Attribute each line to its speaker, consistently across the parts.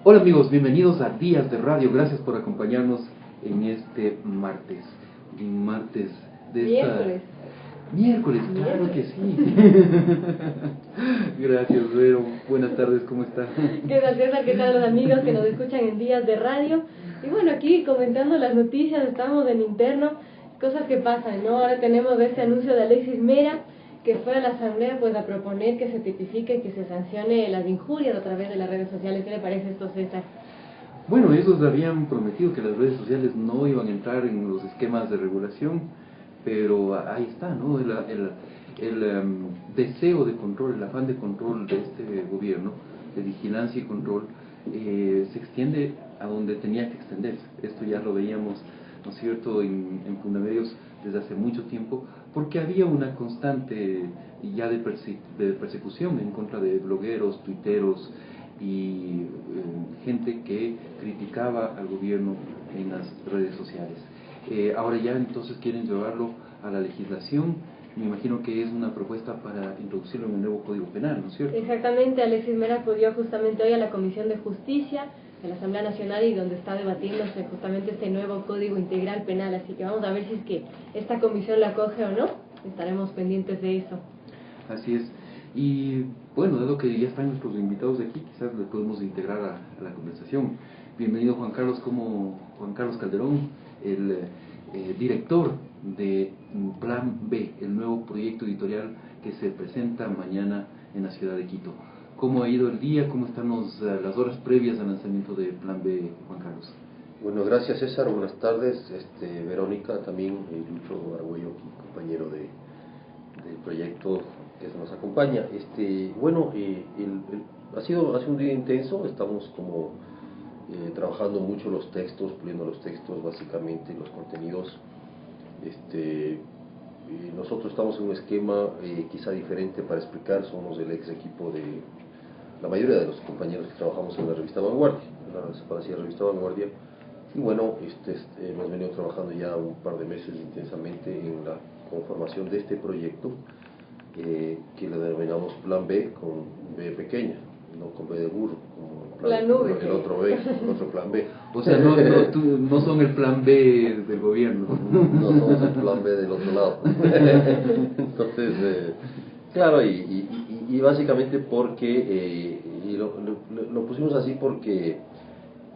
Speaker 1: Hola amigos, bienvenidos a Días de Radio. Gracias por acompañarnos en este martes. Martes de esta... Miércoles, claro que sí. Gracias, Vero. Buenas tardes, ¿cómo está?
Speaker 2: ¿Qué tal, César? ¿Qué tal los amigos que nos escuchan en Días de Radio? Y bueno, aquí comentando las noticias, estamos en interno, cosas que pasan, ¿no? Ahora tenemos este anuncio de Alexis Mera, que fue a la asamblea pues a proponer que se tipifique, que se sancione las injurias a través de las redes sociales. ¿Qué le parece esto, César?
Speaker 1: Bueno, ellos habían prometido que las redes sociales no iban a entrar en los esquemas de regulación, pero ahí está, ¿no? El deseo de control, el afán de control de este gobierno, de vigilancia y control, se extiende a donde tenía que extenderse. Esto ya lo veíamos, ¿no es cierto?, en Fundamedios desde hace mucho tiempo, porque había una constante ya de persecución en contra de blogueros, tuiteros y gente que criticaba al gobierno en las redes sociales. Ahora ya entonces quieren llevarlo a la legislación. Me imagino que es una propuesta para introducirlo en el nuevo Código Penal, ¿no es cierto?
Speaker 2: Exactamente, Alexis Mera acudió justamente hoy a la Comisión de Justicia de la Asamblea Nacional y donde está debatiéndose justamente este nuevo Código Integral Penal, así que vamos a ver si es que esta comisión la acoge o no, estaremos pendientes de eso.
Speaker 1: Así es. Y bueno, dado que ya están nuestros invitados de aquí, quizás le podemos integrar a la conversación. Bienvenido Juan Carlos Calderón, el director de Plan B, el nuevo proyecto editorial que se presenta mañana en la ciudad de Quito. ¿Cómo ha ido el día? ¿Cómo están las horas previas al lanzamiento de Plan B, Juan Carlos?
Speaker 3: Bueno, gracias César, buenas tardes. Verónica también, Lucho Argüello, compañero del proyecto que nos acompaña. Bueno, ha sido un día intenso, estamos como trabajando mucho los textos, puliendo los textos básicamente, los contenidos. Nosotros estamos en un esquema quizá diferente para explicar, somos el ex equipo de la mayoría de los compañeros que trabajamos en la revista Vanguardia, la desaparecida revista Vanguardia. Y bueno, hemos venido trabajando ya un par de meses intensamente en la conformación de este proyecto que le denominamos Plan B con B pequeña, no con B de burro, como
Speaker 2: plan V,
Speaker 3: el otro B, el otro Plan B.
Speaker 1: O sea, no son el Plan B del gobierno.
Speaker 3: No somos el Plan B del otro lado. Entonces, claro, y básicamente porque, lo pusimos así porque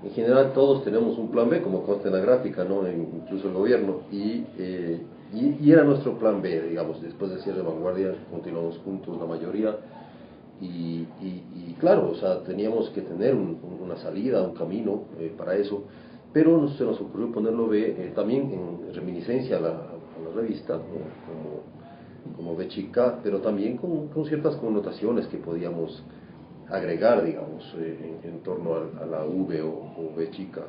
Speaker 3: en general todos tenemos un plan B, como consta en la gráfica, ¿no? Incluso el gobierno, y era nuestro plan B, digamos, después del cierre de Vanguardia, continuamos juntos la mayoría, y claro, o sea, teníamos que tener una salida, un camino para eso, pero se nos ocurrió ponerlo B también en reminiscencia a la revista, ¿no? como B chica, pero también con ciertas connotaciones que podíamos agregar, digamos, en torno a la V o B chica,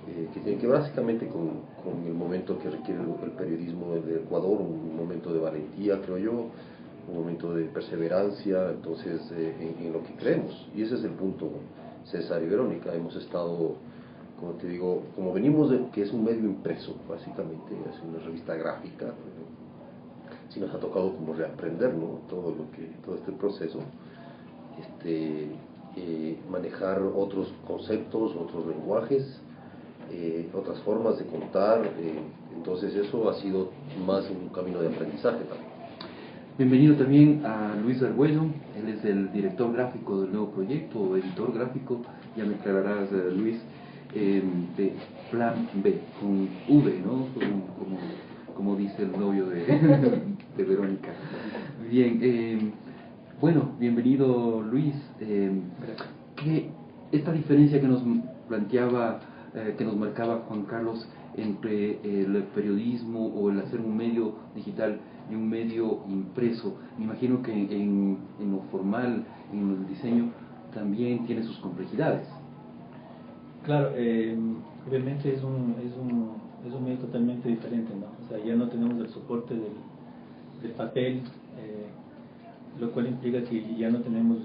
Speaker 3: que tiene que ver básicamente con el momento que requiere el periodismo del Ecuador, un momento de valentía, creo yo, un momento de perseverancia, entonces, en lo que creemos. Y ese es el punto, César y Verónica. Hemos estado, como te digo, como venimos de que es un medio impreso, básicamente, es una revista gráfica, sí nos ha tocado como reaprender, ¿no? Todo este proceso. Manejar otros conceptos, otros lenguajes, otras formas de contar, entonces eso ha sido más un camino de aprendizaje también.
Speaker 1: Bienvenido también a Luis Argüello, él es el director gráfico del nuevo proyecto, o editor gráfico, ya me aclararás, Luis, de Plan B, con V, ¿no? Como dice el novio de Verónica. Bien, bueno, bienvenido Luis. Esta diferencia que nos planteaba, que nos marcaba Juan Carlos entre el periodismo o el hacer un medio digital y un medio impreso, me imagino que en lo formal, en el diseño, también tiene sus complejidades.
Speaker 4: Claro, obviamente es un medio totalmente diferente, ¿no? O sea, ya no tenemos el soporte del papel, lo cual implica que ya no tenemos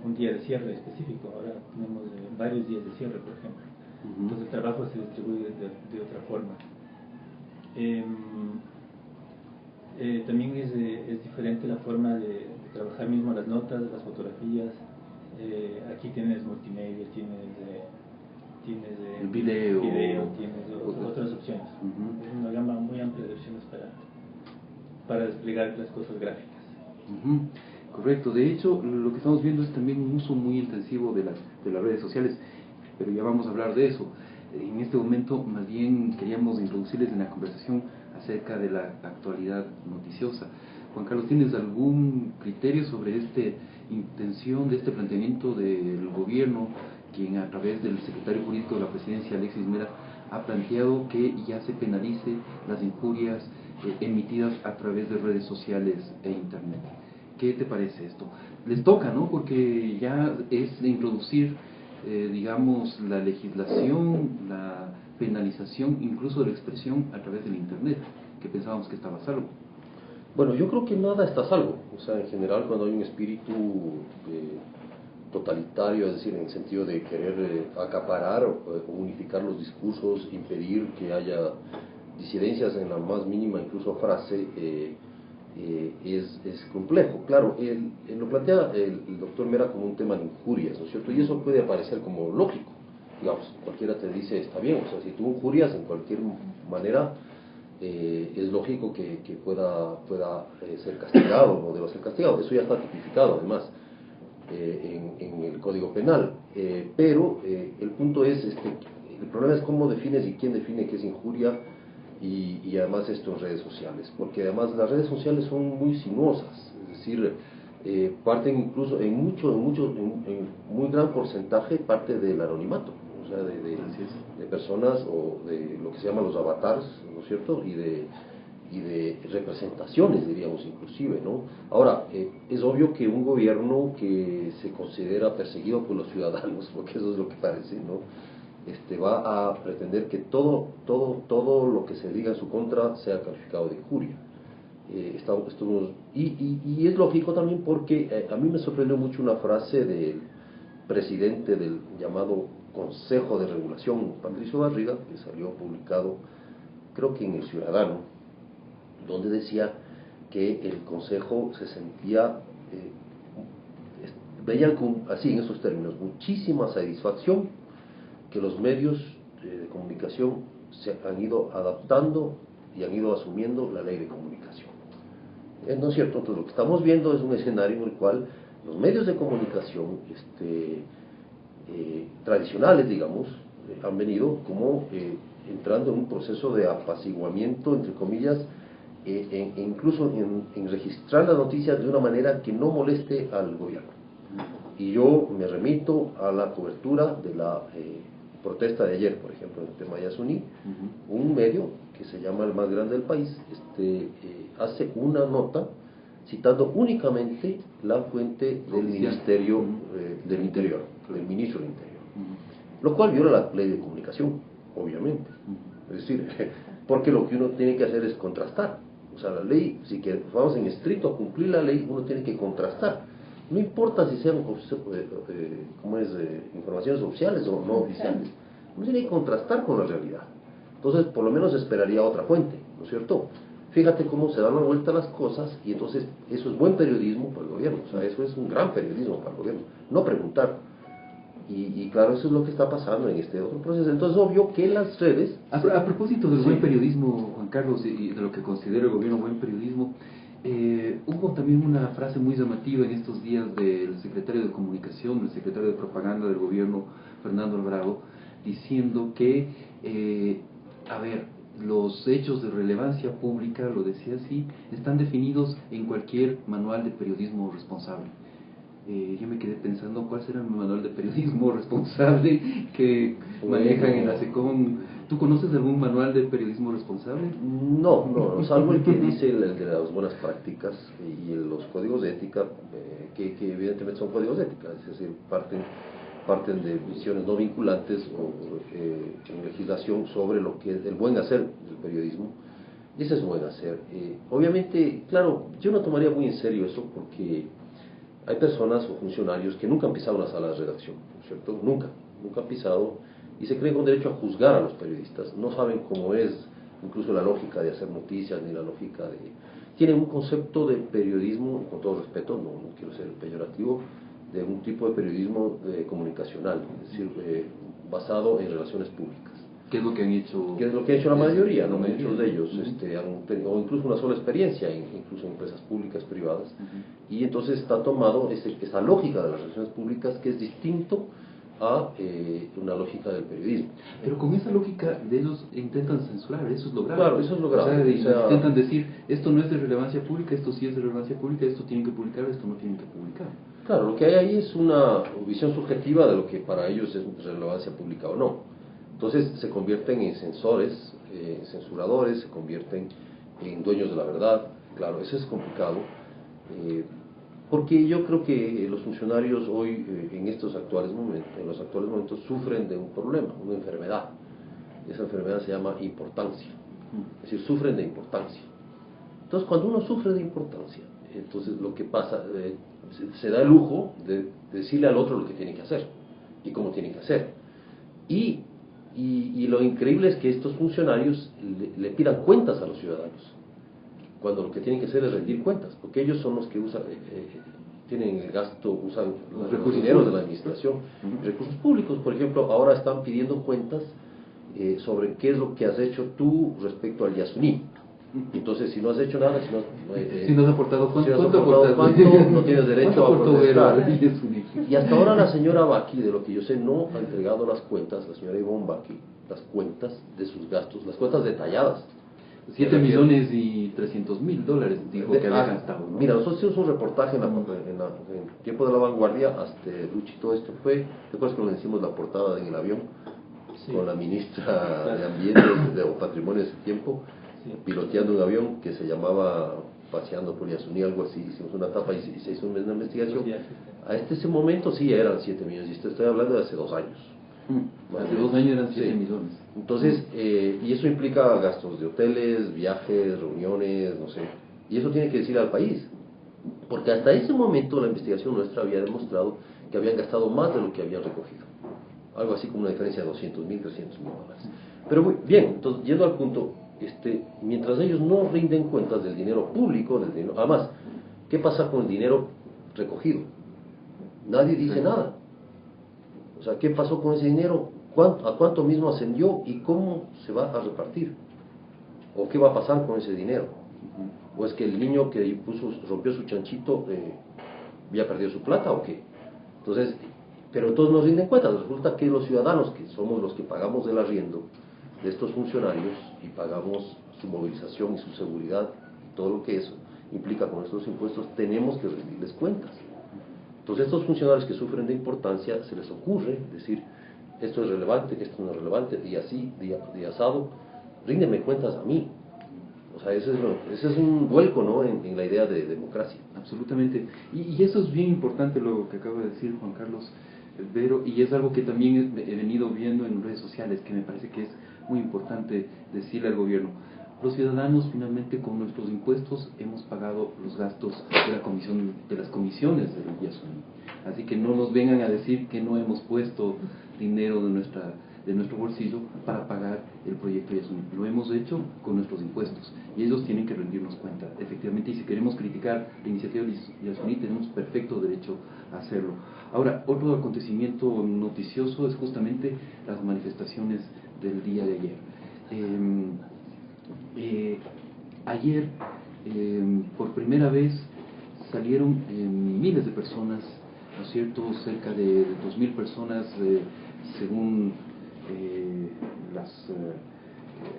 Speaker 4: un día de cierre específico, ahora tenemos varios días de cierre, por ejemplo. Entonces el trabajo se distribuye de otra forma. También es diferente la forma de trabajar mismo las notas, las fotografías, aquí tienes multimedia, tienes
Speaker 1: video,
Speaker 4: tienes otras opciones. Es una gama muy amplia de opciones para desplegar las cosas gráficas.
Speaker 1: Correcto, de hecho lo que estamos viendo es también un uso muy intensivo de las redes sociales, pero ya vamos a hablar de eso. En este momento más bien queríamos introducirles en la conversación acerca de la actualidad noticiosa. Juan Carlos, ¿tienes algún criterio sobre esta intención, de este planteamiento del gobierno, quien a través del secretario jurídico de la presidencia, Alexis Mera, ha planteado que ya se penalice las injurias emitidas a través de redes sociales e internet? ¿Qué te parece esto? Les toca, ¿no? Porque ya es introducir, digamos, la legislación, la penalización incluso de la expresión a través del internet, que pensábamos que estaba a salvo.
Speaker 3: Bueno, yo creo que nada está a salvo. O sea, en general, cuando hay un espíritu totalitario, es decir, en el sentido de querer acaparar o unificar los discursos, impedir que haya disidencias en la más mínima, incluso frase, es complejo. Claro, él lo plantea el doctor Mera como un tema de injurias, ¿no es cierto? Y eso puede parecer como lógico. Digamos, cualquiera te dice, está bien, o sea, si tú injurias en cualquier manera, es lógico que pueda ser castigado o deba ser castigado. Eso ya está tipificado, además, en el Código Penal. Pero el punto es, el problema es cómo defines y quién define qué es injuria, y además esto en redes sociales, porque además las redes sociales son muy sinuosas, es decir, parten incluso en muy gran porcentaje parte del anonimato, o sea, de personas o de lo que se llaman los avatars, ¿no es cierto? Y de representaciones, diríamos, inclusive, ¿no? Ahora, es obvio que un gobierno que se considera perseguido por los ciudadanos, porque eso es lo que parece, ¿no? Va a pretender que todo lo que se diga en su contra sea calificado de injuria. Y es lógico también porque a mí me sorprendió mucho una frase del presidente del llamado Consejo de Regulación, Patricio Barriga, que salió publicado, creo que en El Ciudadano, donde decía que el Consejo se sentía, veían así en esos términos, muchísima satisfacción que los medios de comunicación se han ido adaptando y han ido asumiendo la ley de comunicación. ¿No es cierto? Entonces lo que estamos viendo es un escenario en el cual los medios de comunicación tradicionales, digamos, han venido como entrando en un proceso de apaciguamiento, entre comillas, incluso en registrar las noticias de una manera que no moleste al gobierno. Y yo me remito a la cobertura de la protesta de ayer, por ejemplo, en el tema de Yasuní. Un medio que se llama el más grande del país hace una nota citando únicamente la fuente del Ministerio del Interior, del Ministro del Interior, lo cual viola la ley de comunicación, obviamente. Es decir, porque lo que uno tiene que hacer es contrastar. O sea, la ley, si vamos en estricto a cumplir la ley, uno tiene que contrastar. No importa si sean informaciones oficiales o no oficiales, uno tiene que contrastar con la realidad. Entonces, por lo menos esperaría otra fuente, ¿no es cierto? Fíjate cómo se dan la vuelta las cosas, y entonces eso es buen periodismo para el gobierno, o sea, eso es un gran periodismo para el gobierno, no preguntar. Y claro, eso es lo que está pasando en este otro proceso. Entonces, obvio que las redes...
Speaker 1: A propósito del buen periodismo, Juan Carlos, y de lo que considera el gobierno buen periodismo, hubo también una frase muy llamativa en estos días del secretario de Comunicación, del secretario de Propaganda del gobierno, Fernando Alvarado, diciendo que, los hechos de relevancia pública, lo decía así, están definidos en cualquier manual de periodismo responsable. Yo me quedé pensando cuál será el manual de periodismo responsable que manejan en la SECOM. ¿Tú conoces algún manual de periodismo responsable?
Speaker 3: No, salvo el que dice el de las buenas prácticas y los códigos de ética, que evidentemente son códigos de ética, es decir, parten de visiones no vinculantes o en legislación sobre lo que es el buen hacer del periodismo. Y ese es buen hacer. Obviamente, claro, yo no tomaría muy en serio eso porque hay personas o funcionarios que nunca han pisado una sala de redacción, ¿no es cierto? Nunca han pisado, y se creen con derecho a juzgar a los periodistas. No saben cómo es incluso la lógica de hacer noticias, ni la lógica de... Tienen un concepto de periodismo, con todo respeto, no quiero ser peyorativo, de un tipo de periodismo comunicacional, es decir, basado en relaciones públicas.
Speaker 1: ¿Qué es lo que han hecho?
Speaker 3: Que es lo que ha hecho la mayoría, ¿no?
Speaker 1: La mayoría.
Speaker 3: Muchos de ellos han tenido incluso una sola experiencia, incluso en empresas públicas, privadas, y entonces está tomado esa lógica de las relaciones públicas que es distinto a una lógica del periodismo.
Speaker 1: Pero con esa lógica de ellos intentan censurar, eso es lo grave.
Speaker 3: Claro, eso es lo grave.
Speaker 1: O sea, intentan decir, esto no es de relevancia pública, esto sí es de relevancia pública, esto tienen que publicar, esto no tienen que publicar.
Speaker 3: Claro, lo que hay ahí es una visión subjetiva de lo que para ellos es de relevancia pública o no. Entonces se convierten en censores, censuradores, se convierten en dueños de la verdad. Claro, eso es complicado, porque yo creo que los funcionarios hoy, en los actuales momentos, sufren de un problema, una enfermedad. Esa enfermedad se llama importancia, es decir, sufren de importancia. Entonces, cuando uno sufre de importancia, entonces lo que pasa, se da el lujo de decirle al otro lo que tiene que hacer y cómo tiene que hacer. Y lo increíble es que estos funcionarios le pidan cuentas a los ciudadanos, cuando lo que tienen que hacer es rendir cuentas, porque ellos son los que usan, tienen el gasto, usan los dineros de la administración, recursos públicos. Por ejemplo, ahora están pidiendo cuentas sobre qué es lo que has hecho tú respecto al Yasuní. Entonces, si no has hecho nada,
Speaker 1: si no has aportado cuánto,
Speaker 3: no tienes derecho a protestar. Y hasta ahora la señora Baki, de lo que yo sé, no ha entregado las cuentas, la señora Ivonne Baki, las cuentas de sus gastos, las cuentas detalladas.
Speaker 1: 7.300.000 dijo que había gastado, ¿no?
Speaker 3: Mira, nosotros hicimos un reportaje en Tiempo de la Vanguardia, hasta Luchi, todo esto fue, ¿te acuerdas que nos hicimos la portada en el avión? Sí. Con la ministra de Ambiente o Patrimonio de ese tiempo, piloteando un avión que se llamaba Paseando por Yasuní, algo así. Hicimos una tapa y se hizo una investigación. A ese momento sí eran 7 millones, y estoy hablando de hace 2 años.
Speaker 1: Hace 2 años eran 7 millones.
Speaker 3: Entonces, y eso implica gastos de hoteles, viajes, reuniones, no sé. Y eso tiene que decir al país, porque hasta ese momento la investigación nuestra había demostrado que habían gastado más de lo que habían recogido. Algo así como una diferencia de 200.000, 300.000 dólares. Pero muy bien, entonces, yendo al punto, mientras ellos no rinden cuentas del dinero público, del dinero, además, ¿qué pasa con el dinero recogido? Nadie dice nada. O sea, ¿qué pasó con ese dinero? ¿A cuánto mismo ascendió y cómo se va a repartir? ¿O qué va a pasar con ese dinero? ¿O es que el niño que rompió su chanchito ya perdió su plata o qué? Entonces, pero todos nos rinden cuentas. Resulta que los ciudadanos, que somos los que pagamos el arriendo de estos funcionarios y pagamos su movilización y su seguridad, todo lo que eso implica con estos impuestos, tenemos que rendirles cuentas. Entonces, estos funcionarios que sufren de importancia, se les ocurre decir, esto es relevante, esto no es relevante, día sí, día asado, ríndeme cuentas a mí. O sea, ese es un vuelco, ¿no?, en la idea de democracia.
Speaker 1: Absolutamente. Y eso es bien importante lo que acaba de decir Juan Carlos Vero, y es algo que también he venido viendo en redes sociales, que me parece que es muy importante decirle al gobierno. Los ciudadanos, finalmente, con nuestros impuestos hemos pagado los gastos de las comisiones del Yasuní. Así que no nos vengan a decir que no hemos puesto dinero de nuestro bolsillo para pagar el proyecto Yasuní. Lo hemos hecho con nuestros impuestos y ellos tienen que rendirnos cuenta, efectivamente. Y si queremos criticar la iniciativa Yasuní, tenemos perfecto derecho a hacerlo. Ahora, otro acontecimiento noticioso es justamente las manifestaciones del día de ayer. Ayer, por primera vez, salieron miles de personas, ¿no es cierto?, cerca de 2.000 personas, según los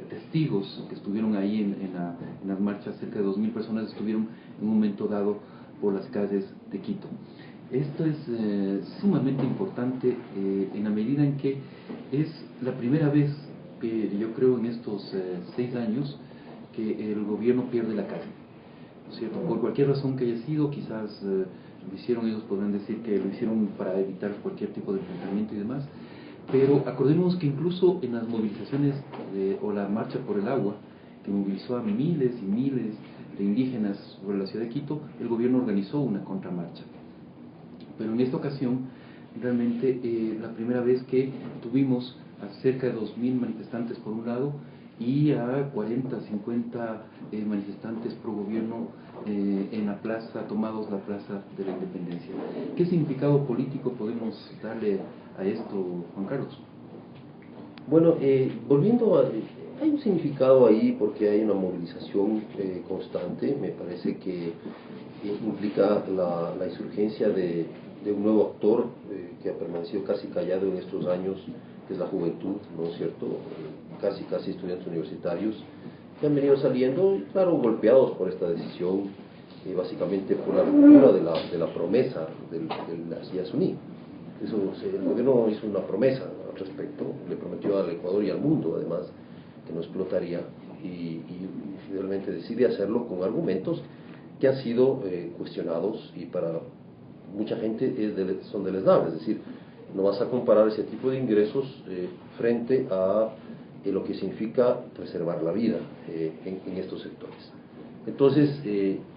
Speaker 1: testigos que estuvieron ahí en las marchas. Cerca de 2.000 personas estuvieron en un momento dado por las calles de Quito. Esto es sumamente importante en la medida en que es la primera vez, yo creo, en estos 6 años, que el gobierno pierde la calle, ¿no es cierto? Por cualquier razón que haya sido, quizás lo hicieron, ellos podrán decir que lo hicieron para evitar cualquier tipo de enfrentamiento y demás, pero acordémonos que incluso en las movilizaciones o la marcha por el agua, que movilizó a miles y miles de indígenas sobre la ciudad de Quito, el gobierno organizó una contramarcha. Pero en esta ocasión, realmente la primera vez que tuvimos a cerca de 2.000 manifestantes por un lado y a 40, 50 manifestantes pro gobierno en la plaza, tomados la plaza de la Independencia. ¿Qué significado político podemos darle a esto, Juan Carlos?
Speaker 3: Bueno, volviendo a... hay un significado ahí porque hay una movilización constante. Me parece que implica la insurgencia de un nuevo actor que ha permanecido casi callado en estos años, que es la juventud, ¿no es cierto? Casi estudiantes universitarios que han venido saliendo, claro, golpeados por esta decisión, básicamente por la ruptura de la promesa del Yasuní. El gobierno hizo una promesa al respecto, le prometió al Ecuador y al mundo, además, que no explotaría, y finalmente decide hacerlo con argumentos que han sido cuestionados y para mucha gente son deleznables. Es decir, no vas a comparar ese tipo de ingresos frente a lo que significa preservar la vida en estos sectores. Entonces,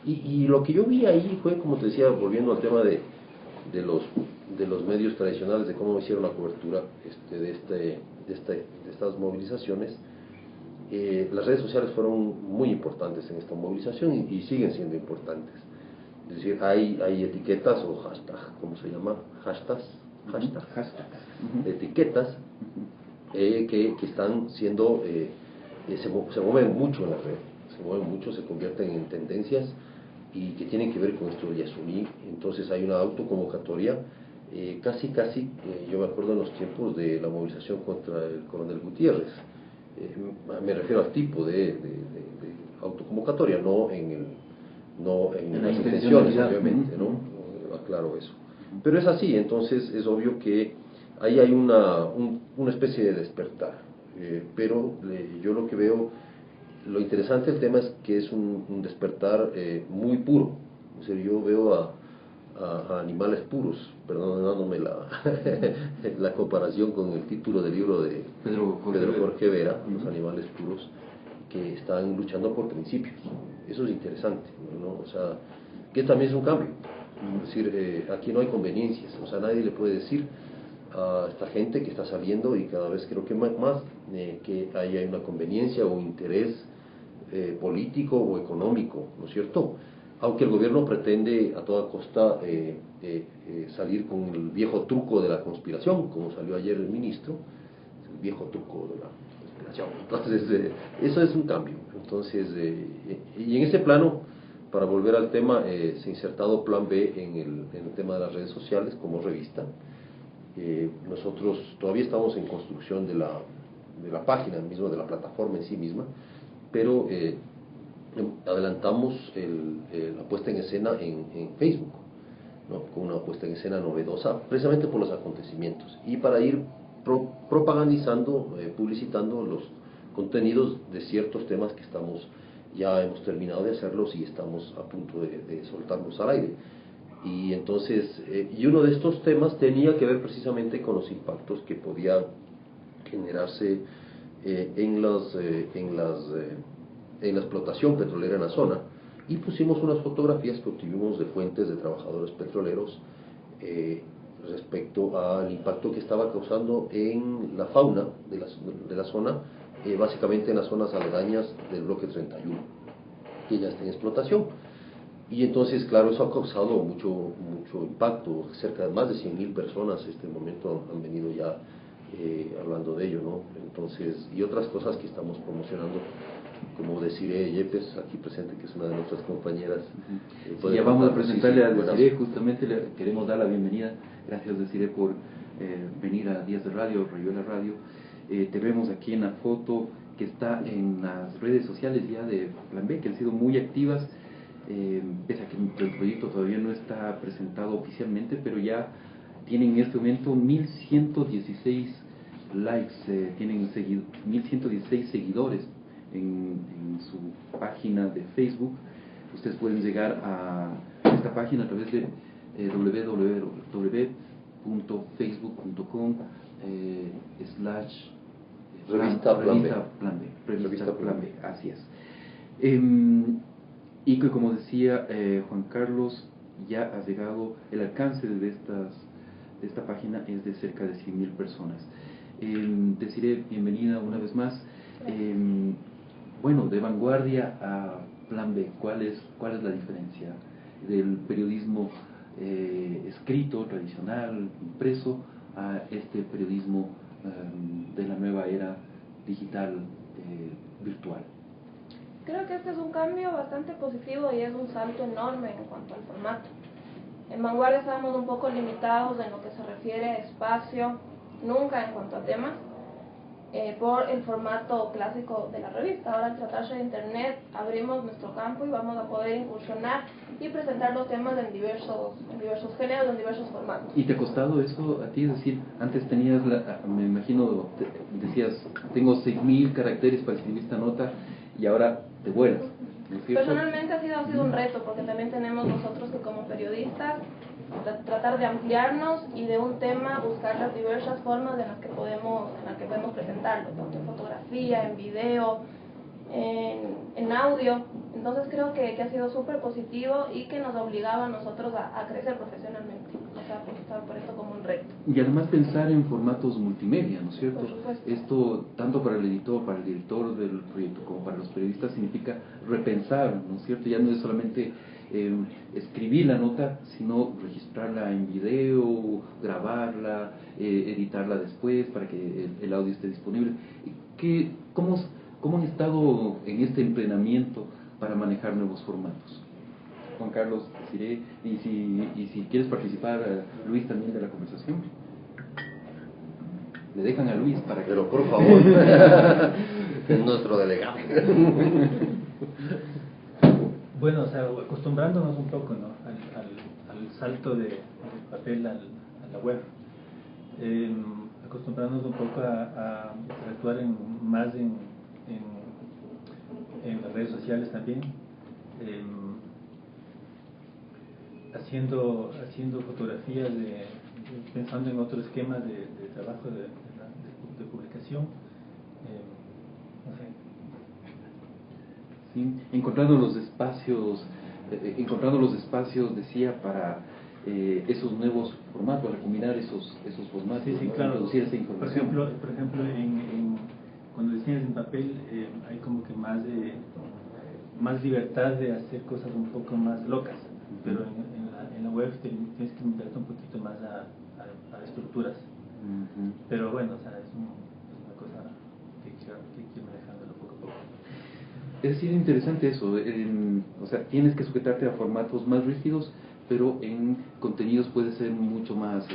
Speaker 3: y lo que yo vi ahí fue, como te decía, volviendo al tema de los medios tradicionales, de cómo hicieron la cobertura de estas movilizaciones. Las redes sociales fueron muy importantes en esta movilización y siguen siendo importantes. Es decir, hay etiquetas o hashtag, ¿cómo se llama? Hashtags. Etiquetas que están siendo, se mueven mucho en la red, se mueven mucho, se convierten en tendencias y que tienen que ver con esto de Yasuní. Entonces hay una autoconvocatoria, casi, yo me acuerdo en los tiempos de la movilización contra el coronel Gutiérrez. Me refiero al tipo de autoconvocatoria, no en las intenciones, obviamente, ¿no? Aclaro eso. Pero es así, entonces es obvio que ahí hay una especie de despertar. Pero yo lo que veo, lo interesante del tema es que es un despertar muy puro. O sea, yo veo a animales puros, perdonándome la comparación con el título del libro de Pedro Jorge Vera, los animales puros, que están luchando por principios. Eso es interesante, ¿no? O sea, que también es un cambio. Es decir, aquí no hay conveniencias, o sea, nadie le puede decir a esta gente que está saliendo, y cada vez creo que más, que hay una conveniencia o interés político o económico, ¿no es cierto? Aunque el gobierno pretende a toda costa salir con el viejo truco de la conspiración, como salió ayer el ministro, el viejo truco de la conspiración. Entonces, eso es un cambio. Entonces, y en ese plano, para volver al tema, se ha insertado Plan B en el tema de las redes sociales como revista. Nosotros todavía estamos en construcción de la página misma, de la plataforma en sí misma, pero adelantamos la puesta en escena en Facebook, ¿no? Con una puesta en escena novedosa, precisamente por los acontecimientos, y para ir propagandizando, publicitando los contenidos de ciertos temas que ya hemos terminado de hacerlos y estamos a punto de soltarlos al aire. Y entonces, y uno de estos temas tenía que ver precisamente con los impactos que podía generarse en la explotación petrolera en la zona, y pusimos unas fotografías que obtuvimos de fuentes de trabajadores petroleros respecto al impacto que estaba causando en la fauna de la zona, básicamente en las zonas aledañas del bloque 31, que ya está en explotación. Y entonces, claro, eso ha causado mucho impacto. Cerca de más de 100.000 personas en este momento han venido ya hablando de ello, ¿no? Entonces, y otras cosas que estamos promocionando, como Desiree Yepes, aquí presente, que es una de nuestras compañeras.
Speaker 1: Sí, ya vamos a presentarle a Desiree, justamente le queremos dar la bienvenida. Gracias, Desiree, por venir a Días de Radio, Rayuela Radio. Te vemos aquí en la foto que está en las redes sociales ya de Plan B, que han sido muy activas, pese a que el proyecto todavía no está presentado oficialmente, pero ya tienen en este momento 1.116 likes, tienen 1.116 seguidores en su página de Facebook. Ustedes pueden llegar a esta página a través de www.facebook.com
Speaker 3: Revista Plan B.
Speaker 1: Así es. Y que, como decía Juan Carlos, ya ha llegado, el alcance de esta página es de cerca de 100.000 personas. Deciré bienvenida una vez más. Bueno, de Vanguardia a Plan B, ¿cuál es la diferencia del periodismo escrito, tradicional, impreso, a este periodismo de la nueva era digital, virtual?
Speaker 5: Creo que este es un cambio bastante positivo y es un salto enorme en cuanto al formato. En Vanguardia estábamos un poco limitados en lo que se refiere a espacio, nunca en cuanto a temas, por el formato clásico de la revista. Ahora, al tratarse de internet, abrimos nuestro campo y vamos a poder incursionar y presentar los temas en diversos géneros, en diversos formatos.
Speaker 1: ¿Y te ha costado eso a ti? Es decir, antes tenías, me imagino, decías, tengo 6.000 caracteres para escribir esta nota, y ahora te vuelas, ¿no es cierto?
Speaker 5: Personalmente ha sido un reto, porque también tenemos nosotros que como periodistas tratar de ampliarnos y de un tema buscar las diversas formas en las que podemos presentarlo, tanto en fotografía, en video, en audio. Entonces creo que ha sido súper positivo y que nos obligaba a nosotros a crecer profesionalmente, o sea, por esto como un reto.
Speaker 1: Y además pensar en formatos multimedia, ¿no es cierto?
Speaker 5: Por supuesto.
Speaker 1: Esto, tanto para el editor, para el director del proyecto, como para los periodistas, significa repensar, ¿no es cierto? Ya no es solamente escribir la nota, sino registrarla en video, grabarla, editarla después para que el audio esté disponible. ¿Cómo han estado en este entrenamiento para manejar nuevos formatos? Juan Carlos, diré, y si quieres participar, Luis, también de la conversación. Le dejan a Luis para que...
Speaker 3: Pero por favor, es nuestro delegado.
Speaker 4: Bueno, o sea, acostumbrándonos un poco, ¿no?, al salto del papel a la web, acostumbrándonos un poco a interactuar más en las redes sociales también, haciendo fotografías, pensando en otro esquema de trabajo de publicación, no sé.
Speaker 1: Sí, encontrando los espacios, decía, para esos nuevos formatos, para combinar esos formatos,
Speaker 4: Sí,
Speaker 1: ¿no?
Speaker 4: claro.
Speaker 1: Introducir esa información.
Speaker 4: Por ejemplo, cuando diseñas en papel, hay como que más libertad de hacer cosas un poco más locas, pero en la web tienes que limitarte un poquito más a estructuras. Pero bueno, o sea, es una cosa que quiero ir manejándolo poco a poco.
Speaker 1: Es decir, interesante eso, o sea, tienes que sujetarte a formatos más rígidos, pero en contenidos puede ser mucho más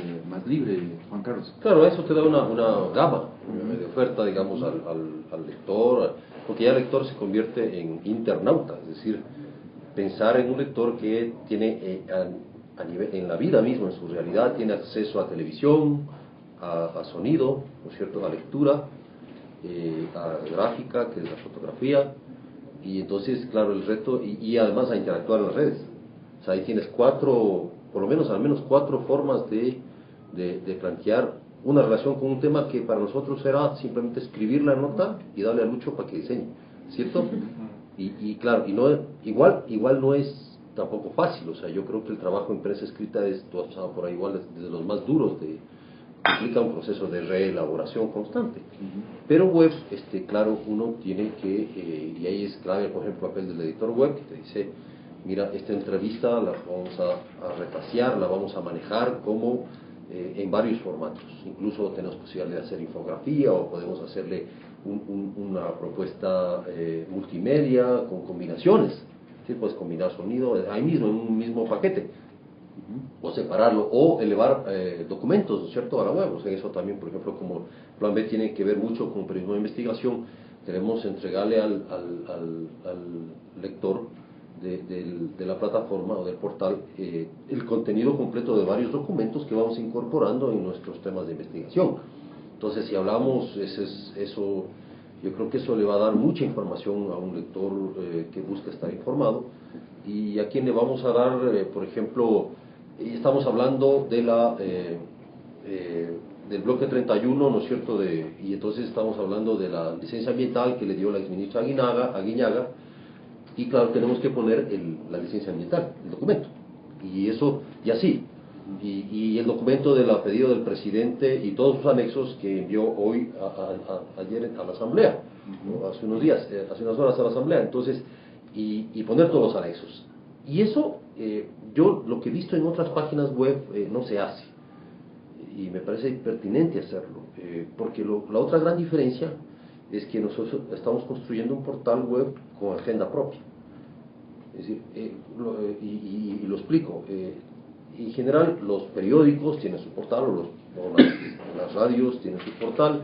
Speaker 1: libre, Juan Carlos.
Speaker 3: Claro, eso te da una gama de oferta, digamos, al lector, porque ya el lector se convierte en internauta, es decir, pensar en un lector que tiene en la vida misma, en su realidad, tiene acceso a televisión, a sonido, ¿no es cierto?, a lectura, a gráfica, que es la fotografía, y entonces, claro, el reto, y además a interactuar en las redes. O sea, ahí tienes al menos cuatro formas de plantear una relación con un tema que para nosotros era simplemente escribir la nota y darle a Lucho para que diseñe, ¿cierto? Y claro, igual no es tampoco fácil. O sea, yo creo que el trabajo en prensa escrita tú has pasado por ahí igual, desde los más duros, implica un proceso de reelaboración constante. Pero web, claro, uno tiene que, y ahí es clave, por ejemplo, el papel del editor web, que te dice, mira, esta entrevista la vamos a retasear, la vamos a manejar como en varios formatos. Incluso tenemos posibilidad de hacer infografía, o podemos hacerle una propuesta multimedia con combinaciones. ¿Sí? Puedes combinar sonido ahí mismo, en un mismo paquete, o separarlo, o elevar documentos, ¿no es cierto?, a la web. O sea, eso también, por ejemplo, como Plan B tiene que ver mucho con periodismo de investigación, queremos entregarle al lector de la plataforma o del portal el contenido completo de varios documentos que vamos incorporando en nuestros temas de investigación. Entonces, si hablamos, eso, yo creo que eso le va a dar mucha información a un lector que busca estar informado, y a quien le vamos a dar, por ejemplo, estamos hablando de del bloque 31, ¿no es cierto?, y entonces estamos hablando de la licencia ambiental que le dio la exministra Aguinaga, y claro, tenemos que poner la licencia ambiental, el documento, y eso, y así, y el documento de la pedido del presidente y todos sus anexos que envió ayer a la Asamblea. ¿no? Hace unos días, hace unas horas a la asamblea, entonces, y poner todos los anexos. Y eso, yo lo que he visto en otras páginas web no se hace, y me parece pertinente hacerlo, porque la otra gran diferencia es que nosotros estamos construyendo un portal web con agenda propia. Es decir, y lo explico, en general los periódicos tienen su portal, o las radios tienen su portal,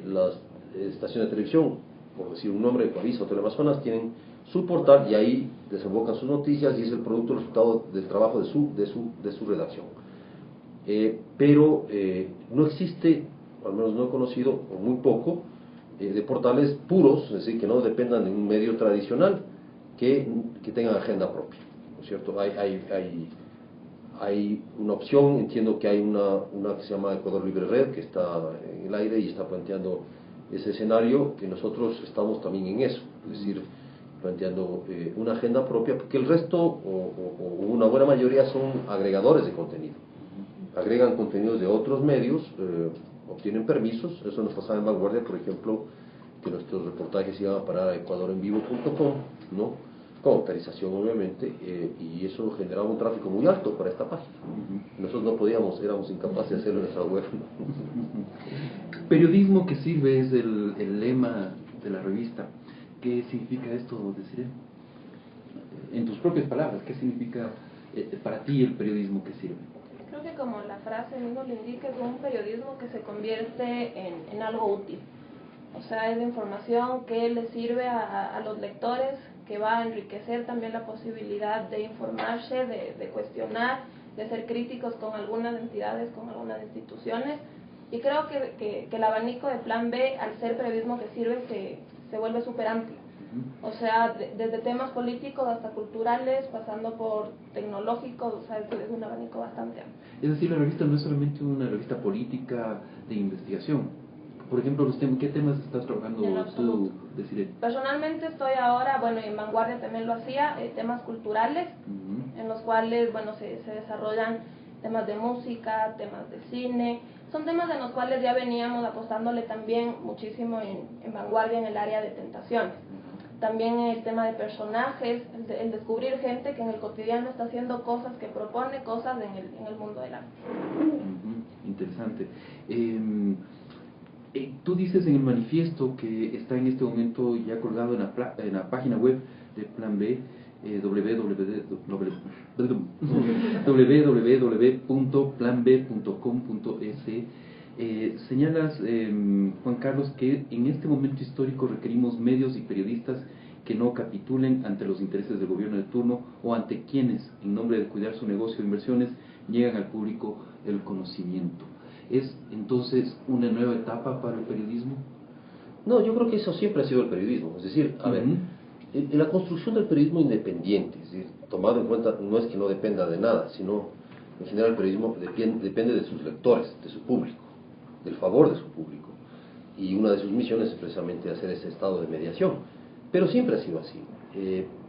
Speaker 3: las estaciones de televisión, por decir un nombre, Ecuavisa o Teleamazonas, tienen su portal y ahí desembocan sus noticias y es el producto, el resultado del trabajo de su redacción. Pero no existe, al menos no he conocido, o muy poco, de portales puros, es decir, que no dependan de un medio tradicional, que tengan agenda propia, ¿no es cierto? Hay una opción, entiendo que hay una que se llama Ecuador Libre Red, que está en el aire y está planteando ese escenario, que nosotros estamos también en eso, es decir, planteando una agenda propia, porque el resto, o una buena mayoría, son agregadores de contenido. Agregan contenidos de otros medios, obtienen permisos. Eso nos pasaba en Vanguardia, por ejemplo, que nuestros reportajes iban a parar a ecuadorenvivo.com, ¿no? Con autorización, obviamente, y eso generaba un tráfico muy alto para esta página. Nosotros no podíamos, éramos incapaces de hacerlo en nuestra web.
Speaker 1: Periodismo que sirve es el lema de la revista. ¿Qué significa esto, Desiree? En tus propias palabras, ¿qué significa para ti el periodismo que sirve?
Speaker 5: Creo que como la frase mismo lo indica, es un periodismo que se convierte en algo útil. O sea, es información que le sirve a los lectores, que va a enriquecer también la posibilidad de informarse, de cuestionar, de ser críticos con algunas entidades, con algunas instituciones. Y creo que el abanico de Plan B, al ser periodismo que sirve, se vuelve súper amplio. O sea, desde temas políticos hasta culturales, pasando por tecnológicos, o sea, es un abanico bastante amplio.
Speaker 1: Es decir, la revista no es solamente una revista política de investigación. Por ejemplo, ¿qué temas estás trabajando tú, Desiree?
Speaker 5: Personalmente estoy ahora, bueno, en Vanguardia también lo hacía, temas culturales, en los cuales, bueno, se desarrollan temas de música, temas de cine. Son temas en los cuales ya veníamos apostándole también muchísimo en Vanguardia en el área de tentaciones. También el tema de personajes, el descubrir gente que en el cotidiano está haciendo cosas, que propone cosas en el mundo del arte.
Speaker 1: Interesante. Tú dices en el manifiesto que está en este momento ya colgado en la página web de Plan B, www.planb.com.es. Señalas, Juan Carlos, que en este momento histórico requerimos medios y periodistas que no capitulen ante los intereses del gobierno de turno o ante quienes, en nombre de cuidar su negocio de inversiones, niegan al público el conocimiento. ¿Es entonces una nueva etapa para el periodismo?
Speaker 3: No, yo creo que eso siempre ha sido el periodismo. Es decir, a ver, en la construcción del periodismo independiente, es decir, tomado en cuenta, no es que no dependa de nada, sino en general el periodismo depende de sus lectores, de su público, del favor de su público. Y una de sus misiones es precisamente hacer ese estado de mediación. Pero siempre ha sido así.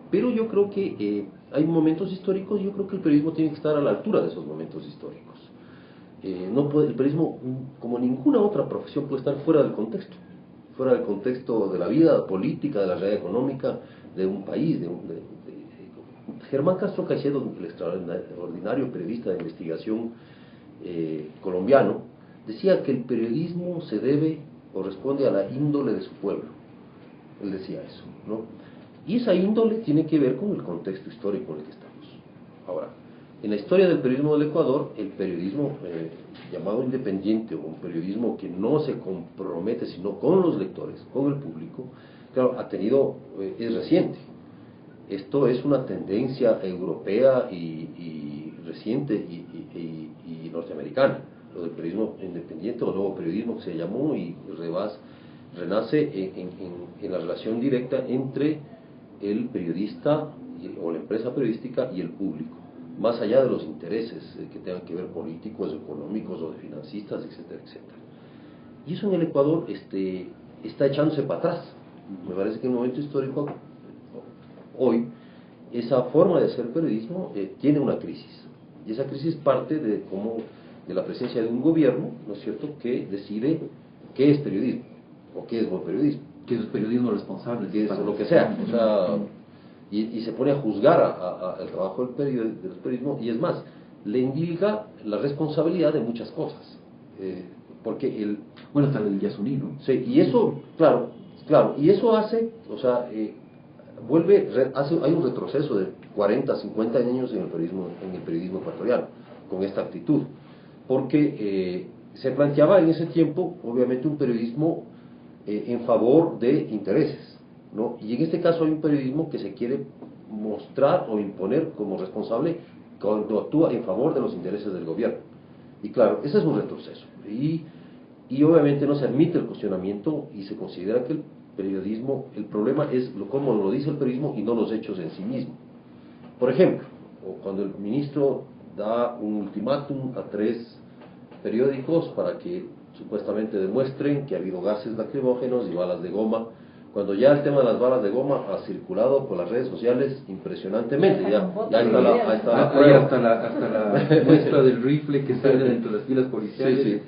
Speaker 3: Pero yo creo que hay momentos históricos, yo creo que el periodismo tiene que estar a la altura de esos momentos históricos. El periodismo, como ninguna otra profesión, puede estar fuera del contexto de la vida política, de la realidad económica de un país. Germán Castro Caicedo, el extraordinario periodista de investigación colombiano, decía que el periodismo se debe o responde a la índole de su pueblo. Él decía eso, ¿no? Y esa índole tiene que ver con el contexto histórico en el que estamos. Ahora, en la historia del periodismo del Ecuador, el periodismo llamado independiente, o un periodismo que no se compromete sino con los lectores, con el público, claro, es reciente. Esto es una tendencia europea y reciente y norteamericana, lo del periodismo independiente o nuevo periodismo que se llamó, y renace en la relación directa entre el periodista o la empresa periodística y el público, más allá de los intereses que tengan que ver políticos, económicos o de financistas, etcétera, etcétera. Y eso en el Ecuador está echándose para atrás. Me parece que en un momento histórico, hoy, esa forma de hacer periodismo tiene una crisis. Y esa crisis parte de la presencia de un gobierno, ¿no es cierto?, que decide qué es periodismo o qué es buen periodismo.
Speaker 1: Que es periodismo responsable.
Speaker 3: que es lo que sea, o sea, y se pone a juzgar el trabajo del periodismo, y es más, le indica la responsabilidad de muchas cosas, porque
Speaker 1: Bueno, hasta el Yasuní, ¿no?
Speaker 3: sí, y eso, claro, y eso hace, o sea, hay un retroceso de 40, 50 años en el periodismo ecuatoriano, con esta actitud, porque se planteaba en ese tiempo, obviamente, un periodismo en favor de intereses, ¿no? Y en este caso hay un periodismo que se quiere mostrar o imponer como responsable cuando actúa en favor de los intereses del gobierno. Y claro, ese es un retroceso. Y obviamente no se admite el cuestionamiento y se considera que el periodismo, el problema es cómo lo dice el periodismo y no los hechos en sí mismos. Por ejemplo, cuando el ministro da un ultimátum a 3 periódicos para que supuestamente demuestren que ha habido gases lacrimógenos y balas de goma, cuando ya el tema de las balas de goma ha circulado por las redes sociales impresionantemente, ya está la
Speaker 1: Hay hasta la muestra del rifle que sale dentro de las filas policiales,
Speaker 3: sí.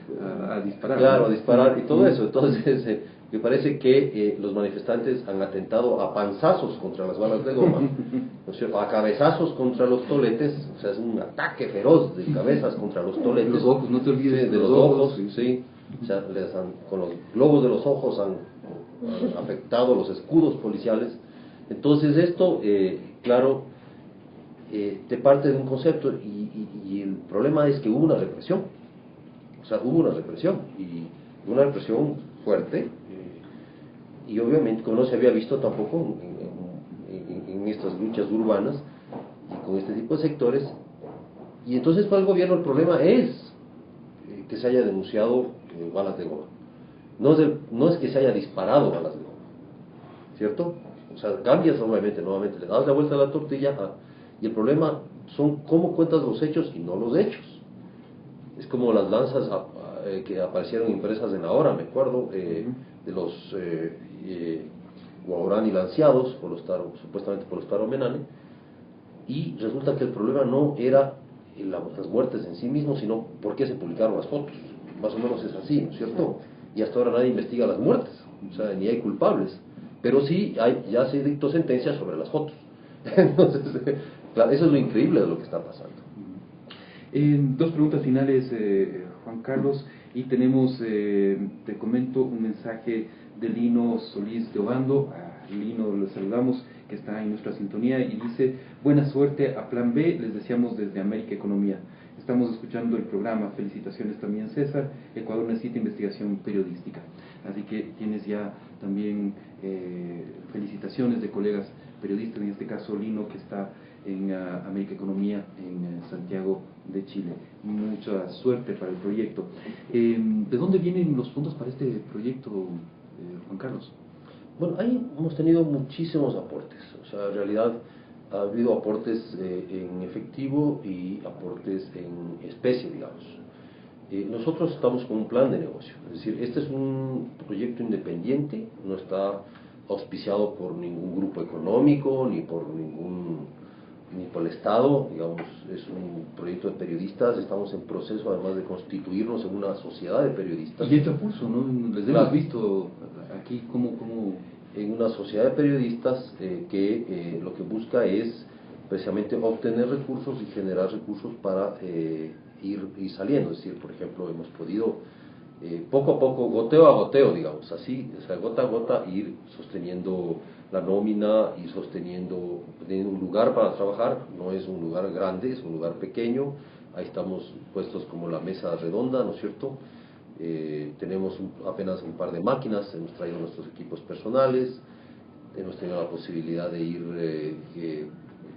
Speaker 1: A disparar.
Speaker 3: Claro, a disparar y todo eso. Entonces, me parece que los manifestantes han atentado a panzazos contra las balas de goma, ¿no es cierto? A cabezazos contra los toletes, o sea, es un ataque feroz de cabezas contra los toletes.
Speaker 1: Los ojos, no te olvides
Speaker 3: sí, de los ojos, sí. O sea, con los globos de los ojos han afectado los escudos policiales. Entonces esto, claro, te parte de un concepto y el problema es que hubo una represión. O sea, hubo una represión, y una represión fuerte, y obviamente como no se había visto tampoco en estas luchas urbanas y con este tipo de sectores. Y entonces para el gobierno el problema es que se haya denunciado balas de goma. No es que se haya disparado balas de goma, ¿cierto? O sea, cambias nuevamente, le das la vuelta a la tortilla, y el problema son cómo cuentas los hechos y no los hechos. Es como las lanzas que aparecieron impresas en la hora, me acuerdo, de los Guaurani lanciados, supuestamente por los Taro Menane, y resulta que el problema no era las muertes en sí mismos, sino por qué se publicaron las fotos. Más o menos es así, ¿no es cierto? Y hasta ahora nadie investiga las muertes, o sea, ni hay culpables, pero sí ya se dictó sentencia sobre las fotos. Entonces, claro, eso es lo increíble de lo que está pasando.
Speaker 1: 2 preguntas finales, Juan Carlos, y tenemos, te comento, un mensaje de Lino Solís de Obando. A Lino le saludamos, que está en nuestra sintonía, y dice: buena suerte a Plan B, les deseamos desde América Economía. Estamos escuchando el programa, felicitaciones también César, Ecuador necesita investigación periodística. Así que tienes ya también felicitaciones de colegas periodistas, en este caso Lino, que está en América Economía en Santiago de Chile. Mucha suerte para el proyecto. ¿De dónde vienen los fondos para este proyecto, Juan Carlos?
Speaker 3: Bueno, ahí hemos tenido muchísimos aportes. O sea, en realidad ha habido aportes en efectivo y aportes en especie, digamos. Nosotros estamos con un plan de negocio. Es decir, este es un proyecto independiente, no está auspiciado por ningún grupo económico, ni por el Estado, digamos, es un proyecto de periodistas. Estamos en proceso además de constituirnos en una sociedad de periodistas.
Speaker 1: Y esto puso, ¿no? Les hemos visto aquí cómo...
Speaker 3: En una sociedad de periodistas que lo que busca es precisamente obtener recursos y generar recursos para ir saliendo. Es decir, por ejemplo, hemos podido poco a poco, goteo a goteo, digamos, así, o sea, gota a gota, ir sosteniendo la nómina y sosteniendo, teniendo un lugar para trabajar. No es un lugar grande, es un lugar pequeño. Ahí estamos puestos como la mesa redonda, ¿no es cierto? Tenemos apenas un par de máquinas, hemos traído nuestros equipos personales, hemos tenido la posibilidad de ir,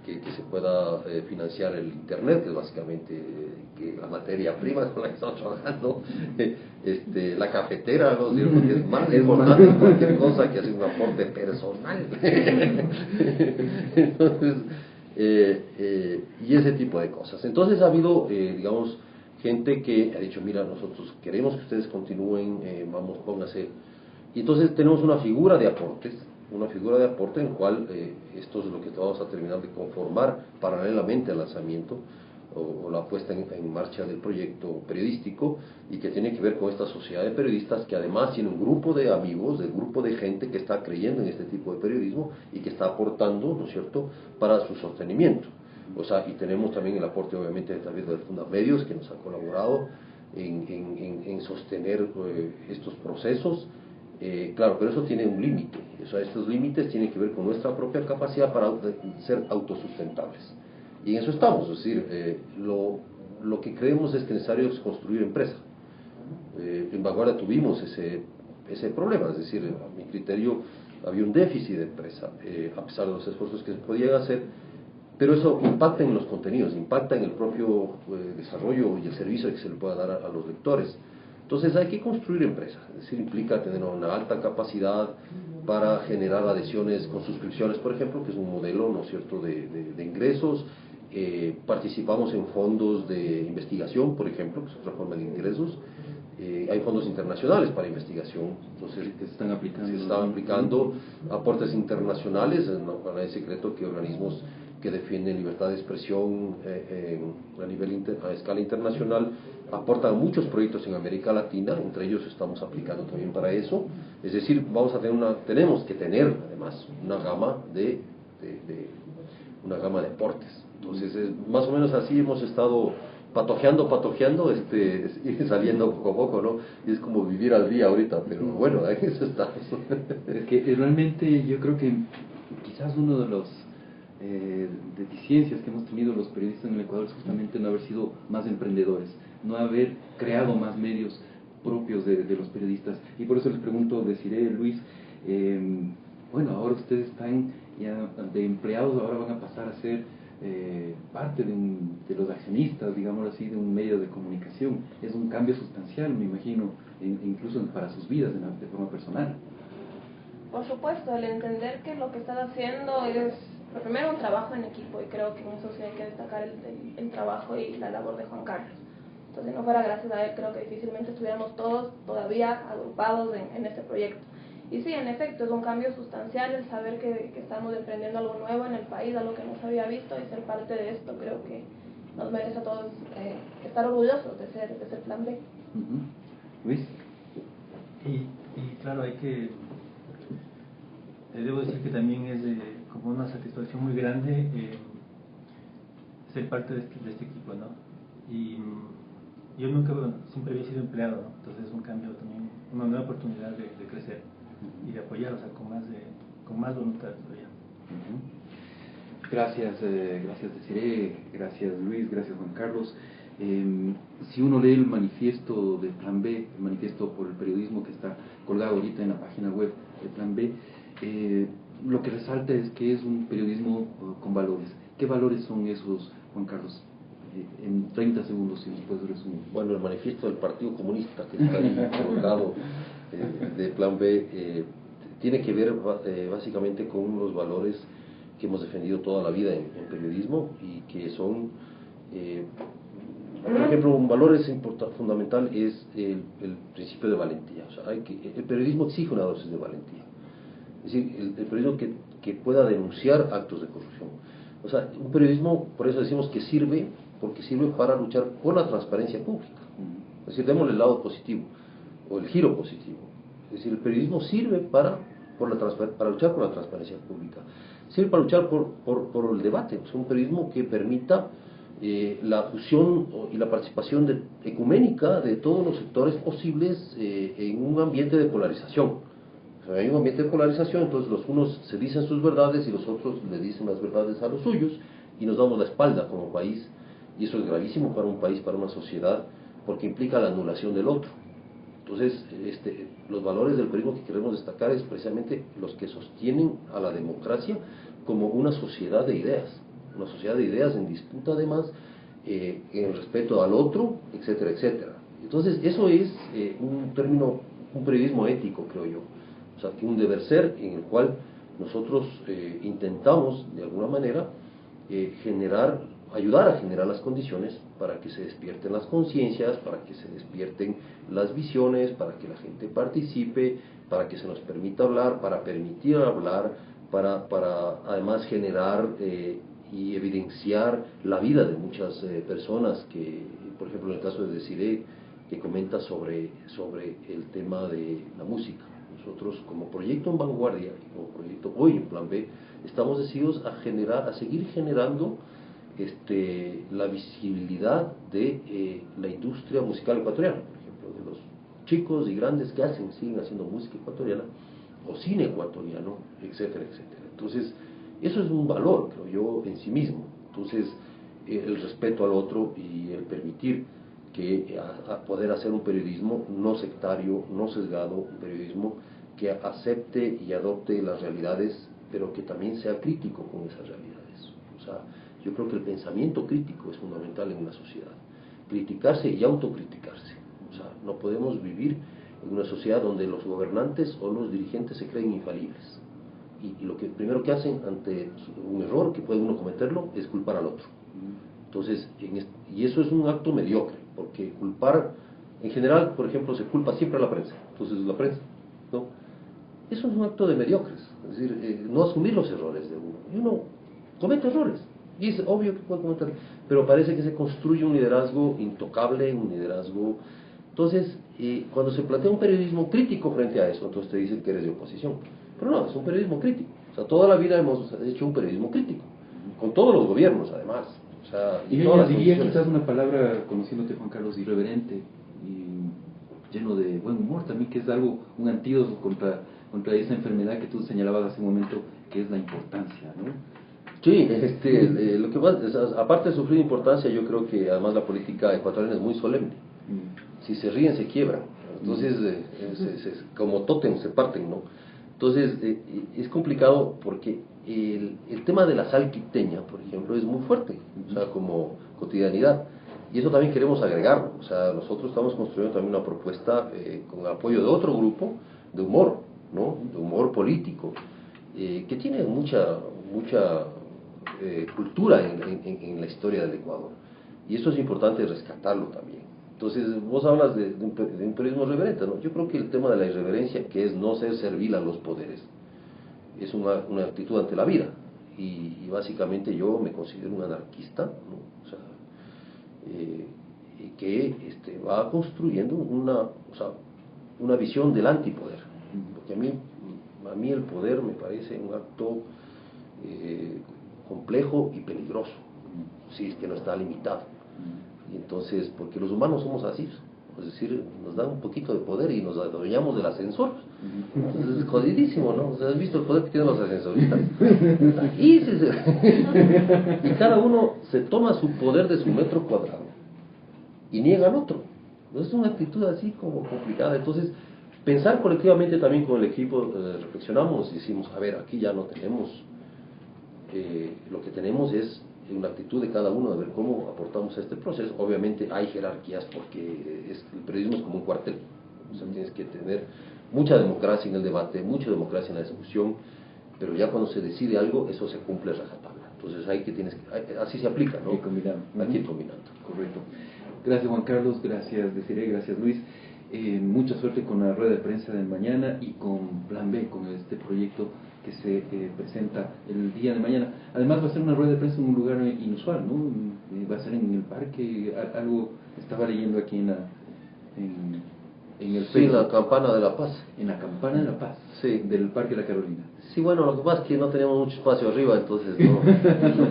Speaker 3: que se pueda financiar el internet, que es básicamente la materia prima con la que estamos trabajando, la cafetera, ¿no? Porque es más importante que cualquier cosa, que hacer un aporte personal. Entonces, y ese tipo de cosas. Entonces ha habido, digamos, gente que ha dicho: mira, nosotros queremos que ustedes continúen, vamos, póngase. Y entonces tenemos una figura de aporte en cual esto es lo que vamos a terminar de conformar paralelamente al lanzamiento. o la puesta en marcha del proyecto periodístico, y que tiene que ver con esta sociedad de periodistas que además tiene un grupo de amigos, un grupo de gente que está creyendo en este tipo de periodismo y que está aportando, ¿no es cierto?, para su sostenimiento. O sea, y tenemos también el aporte obviamente de David del Fundamedios, que nos ha colaborado en sostener estos procesos. Claro, pero eso tiene un límite. O sea, estos límites tienen que ver con nuestra propia capacidad para ser autosustentables. Y en eso estamos, es decir, lo que creemos es que es necesario es construir empresa. En Vanguardia tuvimos ese problema, es decir, a mi criterio había un déficit de empresa, a pesar de los esfuerzos que se podían hacer, pero eso impacta en los contenidos, impacta en el propio desarrollo y el servicio que se le pueda dar a los lectores. Entonces hay que construir empresas, es decir, implica tener una alta capacidad para generar adhesiones con suscripciones, por ejemplo, que es un modelo, ¿no es cierto?, de ingresos. Participamos en fondos de investigación, por ejemplo, que es otra forma de ingresos. Hay fondos internacionales para investigación, entonces
Speaker 1: que se están
Speaker 3: aplicando aportes internacionales. No es secreto que organismos que defienden libertad de expresión a escala internacional aportan muchos proyectos en América Latina, entre ellos estamos aplicando también para eso. Es decir, tenemos que tener además una gama de aportes. Entonces, más o menos así hemos estado patojeando, y saliendo poco a poco, ¿no? Y es como vivir al día ahorita, pero bueno, ahí eso estamos.
Speaker 1: Es que realmente yo creo que quizás uno de los deficiencias que hemos tenido los periodistas en el Ecuador es justamente no haber sido más emprendedores, no haber creado más medios propios de los periodistas. Y por eso les pregunto, deciré, Luis, bueno, ahora ustedes están ya de empleados, ahora van a pasar a ser parte de los accionistas, digamos así, de un medio de comunicación. Es un cambio sustancial, me imagino, incluso para sus vidas de forma personal.
Speaker 5: Por supuesto, el entender que lo que están haciendo es, primero, un trabajo en equipo, y creo que en eso sí hay que destacar el trabajo y la labor de Juan Carlos. Entonces, si no fuera gracias a él, creo que difícilmente estuviéramos todos todavía agrupados en este proyecto. Y sí, en efecto, es un cambio sustancial el saber que estamos emprendiendo algo nuevo en el país, algo que no se había visto, y ser parte de esto creo que nos merece a todos estar orgullosos de ser Plan B.
Speaker 1: Luis.
Speaker 4: Y claro, debo decir que también es como una satisfacción muy grande ser parte de este equipo, ¿no? Y yo siempre había sido empleado, ¿no? Entonces es un cambio también, una nueva oportunidad de crecer y de apoyar, o sea, con más voluntad todavía.
Speaker 1: Gracias, Desiree, gracias Luis, gracias Juan Carlos. Si uno lee el manifiesto de Plan B, el manifiesto por el periodismo que está colgado ahorita en la página web de Plan B, lo que resalta es que es un periodismo con valores. ¿Qué valores son esos, Juan Carlos? En 30 segundos, si nos puedes resumir.
Speaker 3: Bueno, el manifiesto del Partido Comunista que está ahí colgado de Plan B tiene que ver básicamente con los valores que hemos defendido toda la vida en periodismo, y que son, por ejemplo, un valor fundamental es el principio de valentía. O sea, el periodismo exige una dosis de valentía. Es decir, el periodismo que pueda denunciar actos de corrupción. O sea, un periodismo, por eso decimos que sirve, porque sirve para luchar por la transparencia pública. Es decir, démosle el lado positivo, o el giro positivo. Es decir, el periodismo sirve para luchar por la transparencia pública. Sirve para luchar por el debate. Es un periodismo que permita la fusión y la participación ecuménica de todos los sectores posibles en un ambiente de polarización. O sea, hay un ambiente de polarización, entonces los unos se dicen sus verdades y los otros le dicen las verdades a los suyos, y nos damos la espalda como país, y eso es gravísimo para un país, para una sociedad, porque implica la anulación del otro. Entonces, los valores del periodismo que queremos destacar es precisamente los que sostienen a la democracia como una sociedad de ideas en disputa además, en el respeto al otro, etcétera, etcétera. Entonces, eso es un periodismo ético, creo yo. O sea, que un deber ser en el cual nosotros intentamos, de alguna manera, ayudar a generar las condiciones para que se despierten las conciencias, para que se despierten las visiones, para que la gente participe, para que se nos permita hablar, para permitir hablar, para además generar y evidenciar la vida de muchas personas que, por ejemplo, en el caso de Desiree, que comenta sobre el tema de la música. Nosotros, como proyecto en vanguardia, como proyecto hoy en Plan B, estamos decididos a seguir generando la visibilidad de la industria musical ecuatoriana, por ejemplo, de los chicos y grandes que siguen haciendo música ecuatoriana, o cine ecuatoriano, etcétera, etcétera. Entonces, eso es un valor, creo yo, en sí mismo. Entonces, el respeto al otro y el permitir que a poder hacer un periodismo no sectario, no sesgado, un periodismo que acepte y adopte las realidades, pero que también sea crítico con esas realidades. O sea, yo creo que el pensamiento crítico es fundamental en una sociedad. Criticarse y autocriticarse. O sea, no podemos vivir en una sociedad donde los gobernantes o los dirigentes se creen infalibles. Y lo que primero que hacen ante un error, que puede uno cometerlo, es culpar al otro. Entonces, y eso es un acto mediocre, porque culpar, en general, por ejemplo, se culpa siempre a la prensa. Entonces, la prensa, ¿no? Eso es un acto de mediocres, es decir, no asumir los errores de uno. Y uno comete errores, y es obvio que puede cometer, pero parece que se construye un liderazgo intocable, un liderazgo. Entonces, cuando se plantea un periodismo crítico frente a eso, entonces te dicen que eres de oposición. Pero no, es un periodismo crítico. O sea, toda la vida hemos hecho un periodismo crítico, con todos los gobiernos, además. O sea,
Speaker 1: y yo diría quizás una palabra, conociéndote, Juan Carlos, irreverente y lleno de buen humor también, que es algo, un antídoto contra esa enfermedad que tú señalabas hace un momento, que es la importancia, ¿no?
Speaker 3: Sí, lo que pasa, aparte de sufrir importancia, yo creo que además la política ecuatoriana es muy solemne. Si se ríen, se quiebran. Entonces, como tótem se parten, ¿no? Entonces, es complicado porque el tema de la sal quiteña, por ejemplo, es muy fuerte, o sea, como cotidianidad. Y eso también queremos agregarlo. O sea, nosotros estamos construyendo también una propuesta con el apoyo de otro grupo de humor, ¿no? De humor político, que tiene mucha cultura en la historia del Ecuador. Y eso es importante rescatarlo también. Entonces, vos hablas de un periodismo reverente, ¿no? Yo creo que el tema de la irreverencia, que es no ser servil a los poderes, es una actitud ante la vida. Y básicamente yo me considero un anarquista, ¿no? O sea, que va construyendo una visión del antipoder. Porque a mí el poder me parece un acto complejo y peligroso, si es que no está limitado. Y entonces, porque los humanos somos así, es decir, nos dan un poquito de poder y nos adueñamos del ascensor. Entonces es jodidísimo, ¿no? O sea, ¿has visto el poder que tienen los ascensoristas? Y cada uno se toma su poder de su metro cuadrado y niega al otro. Es una actitud así como complicada. Entonces, pensar colectivamente también con el equipo, reflexionamos y decimos, a ver, aquí ya no tenemos, lo que tenemos es una actitud de cada uno de ver cómo aportamos a este proceso. Obviamente hay jerarquías porque el periodismo es como un cuartel. O sea, tienes que tener mucha democracia en el debate, mucha democracia en la discusión, pero ya cuando se decide algo, eso se cumple a rajatabla. Entonces así se aplica, ¿no? Hay que ir combinando.
Speaker 1: Correcto. Gracias, Juan Carlos, gracias Desiree, gracias Luis. Mucha suerte con la rueda de prensa de mañana y con Plan B, con este proyecto que se presenta el día de mañana. Además va a ser una rueda de prensa en un lugar inusual, ¿no? Va a ser en el parque, algo estaba leyendo aquí en el
Speaker 3: Sí, la Campana de la Paz.
Speaker 1: En la Campana de la Paz,
Speaker 3: sí,
Speaker 1: del Parque La Carolina.
Speaker 3: Sí, bueno, lo que pasa es que no tenemos mucho espacio arriba, entonces no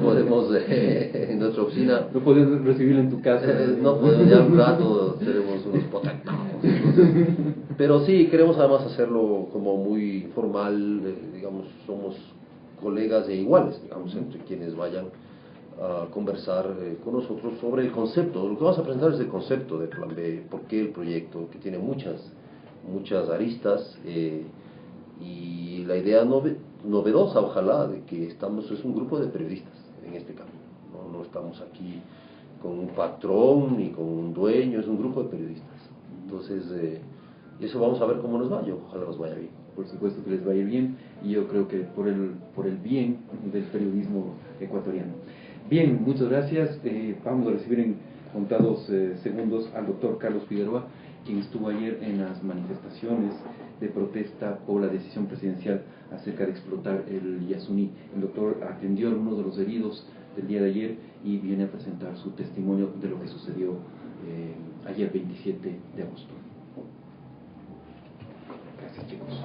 Speaker 3: podemos, en nuestra oficina...
Speaker 1: No podemos recibirlo en tu casa.
Speaker 3: No podemos, ya un rato tenemos unos potentados. Pero sí, queremos además hacerlo como muy formal, digamos, somos colegas e iguales, digamos, entre quienes vayan a conversar con nosotros sobre el concepto. Lo que vamos a presentar es el concepto de Plan B, por qué el proyecto, que tiene muchas aristas, y la idea novedosa, ojalá, de que es un grupo de periodistas en este camino. No estamos aquí con un patrón ni con un dueño, es un grupo de periodistas. Entonces, eso vamos a ver cómo nos va, ojalá nos vaya bien.
Speaker 1: Por supuesto que les va a ir bien, y yo creo que por el bien del periodismo ecuatoriano. Bien, muchas gracias. Vamos a recibir en contados segundos al doctor Carlos Figueroa, quien estuvo ayer en las manifestaciones de protesta por la decisión presidencial acerca de explotar el Yasuní. El doctor atendió a algunos de los heridos del día de ayer y viene a presentar su testimonio de lo que sucedió ayer 27 de agosto. Gracias, chicos.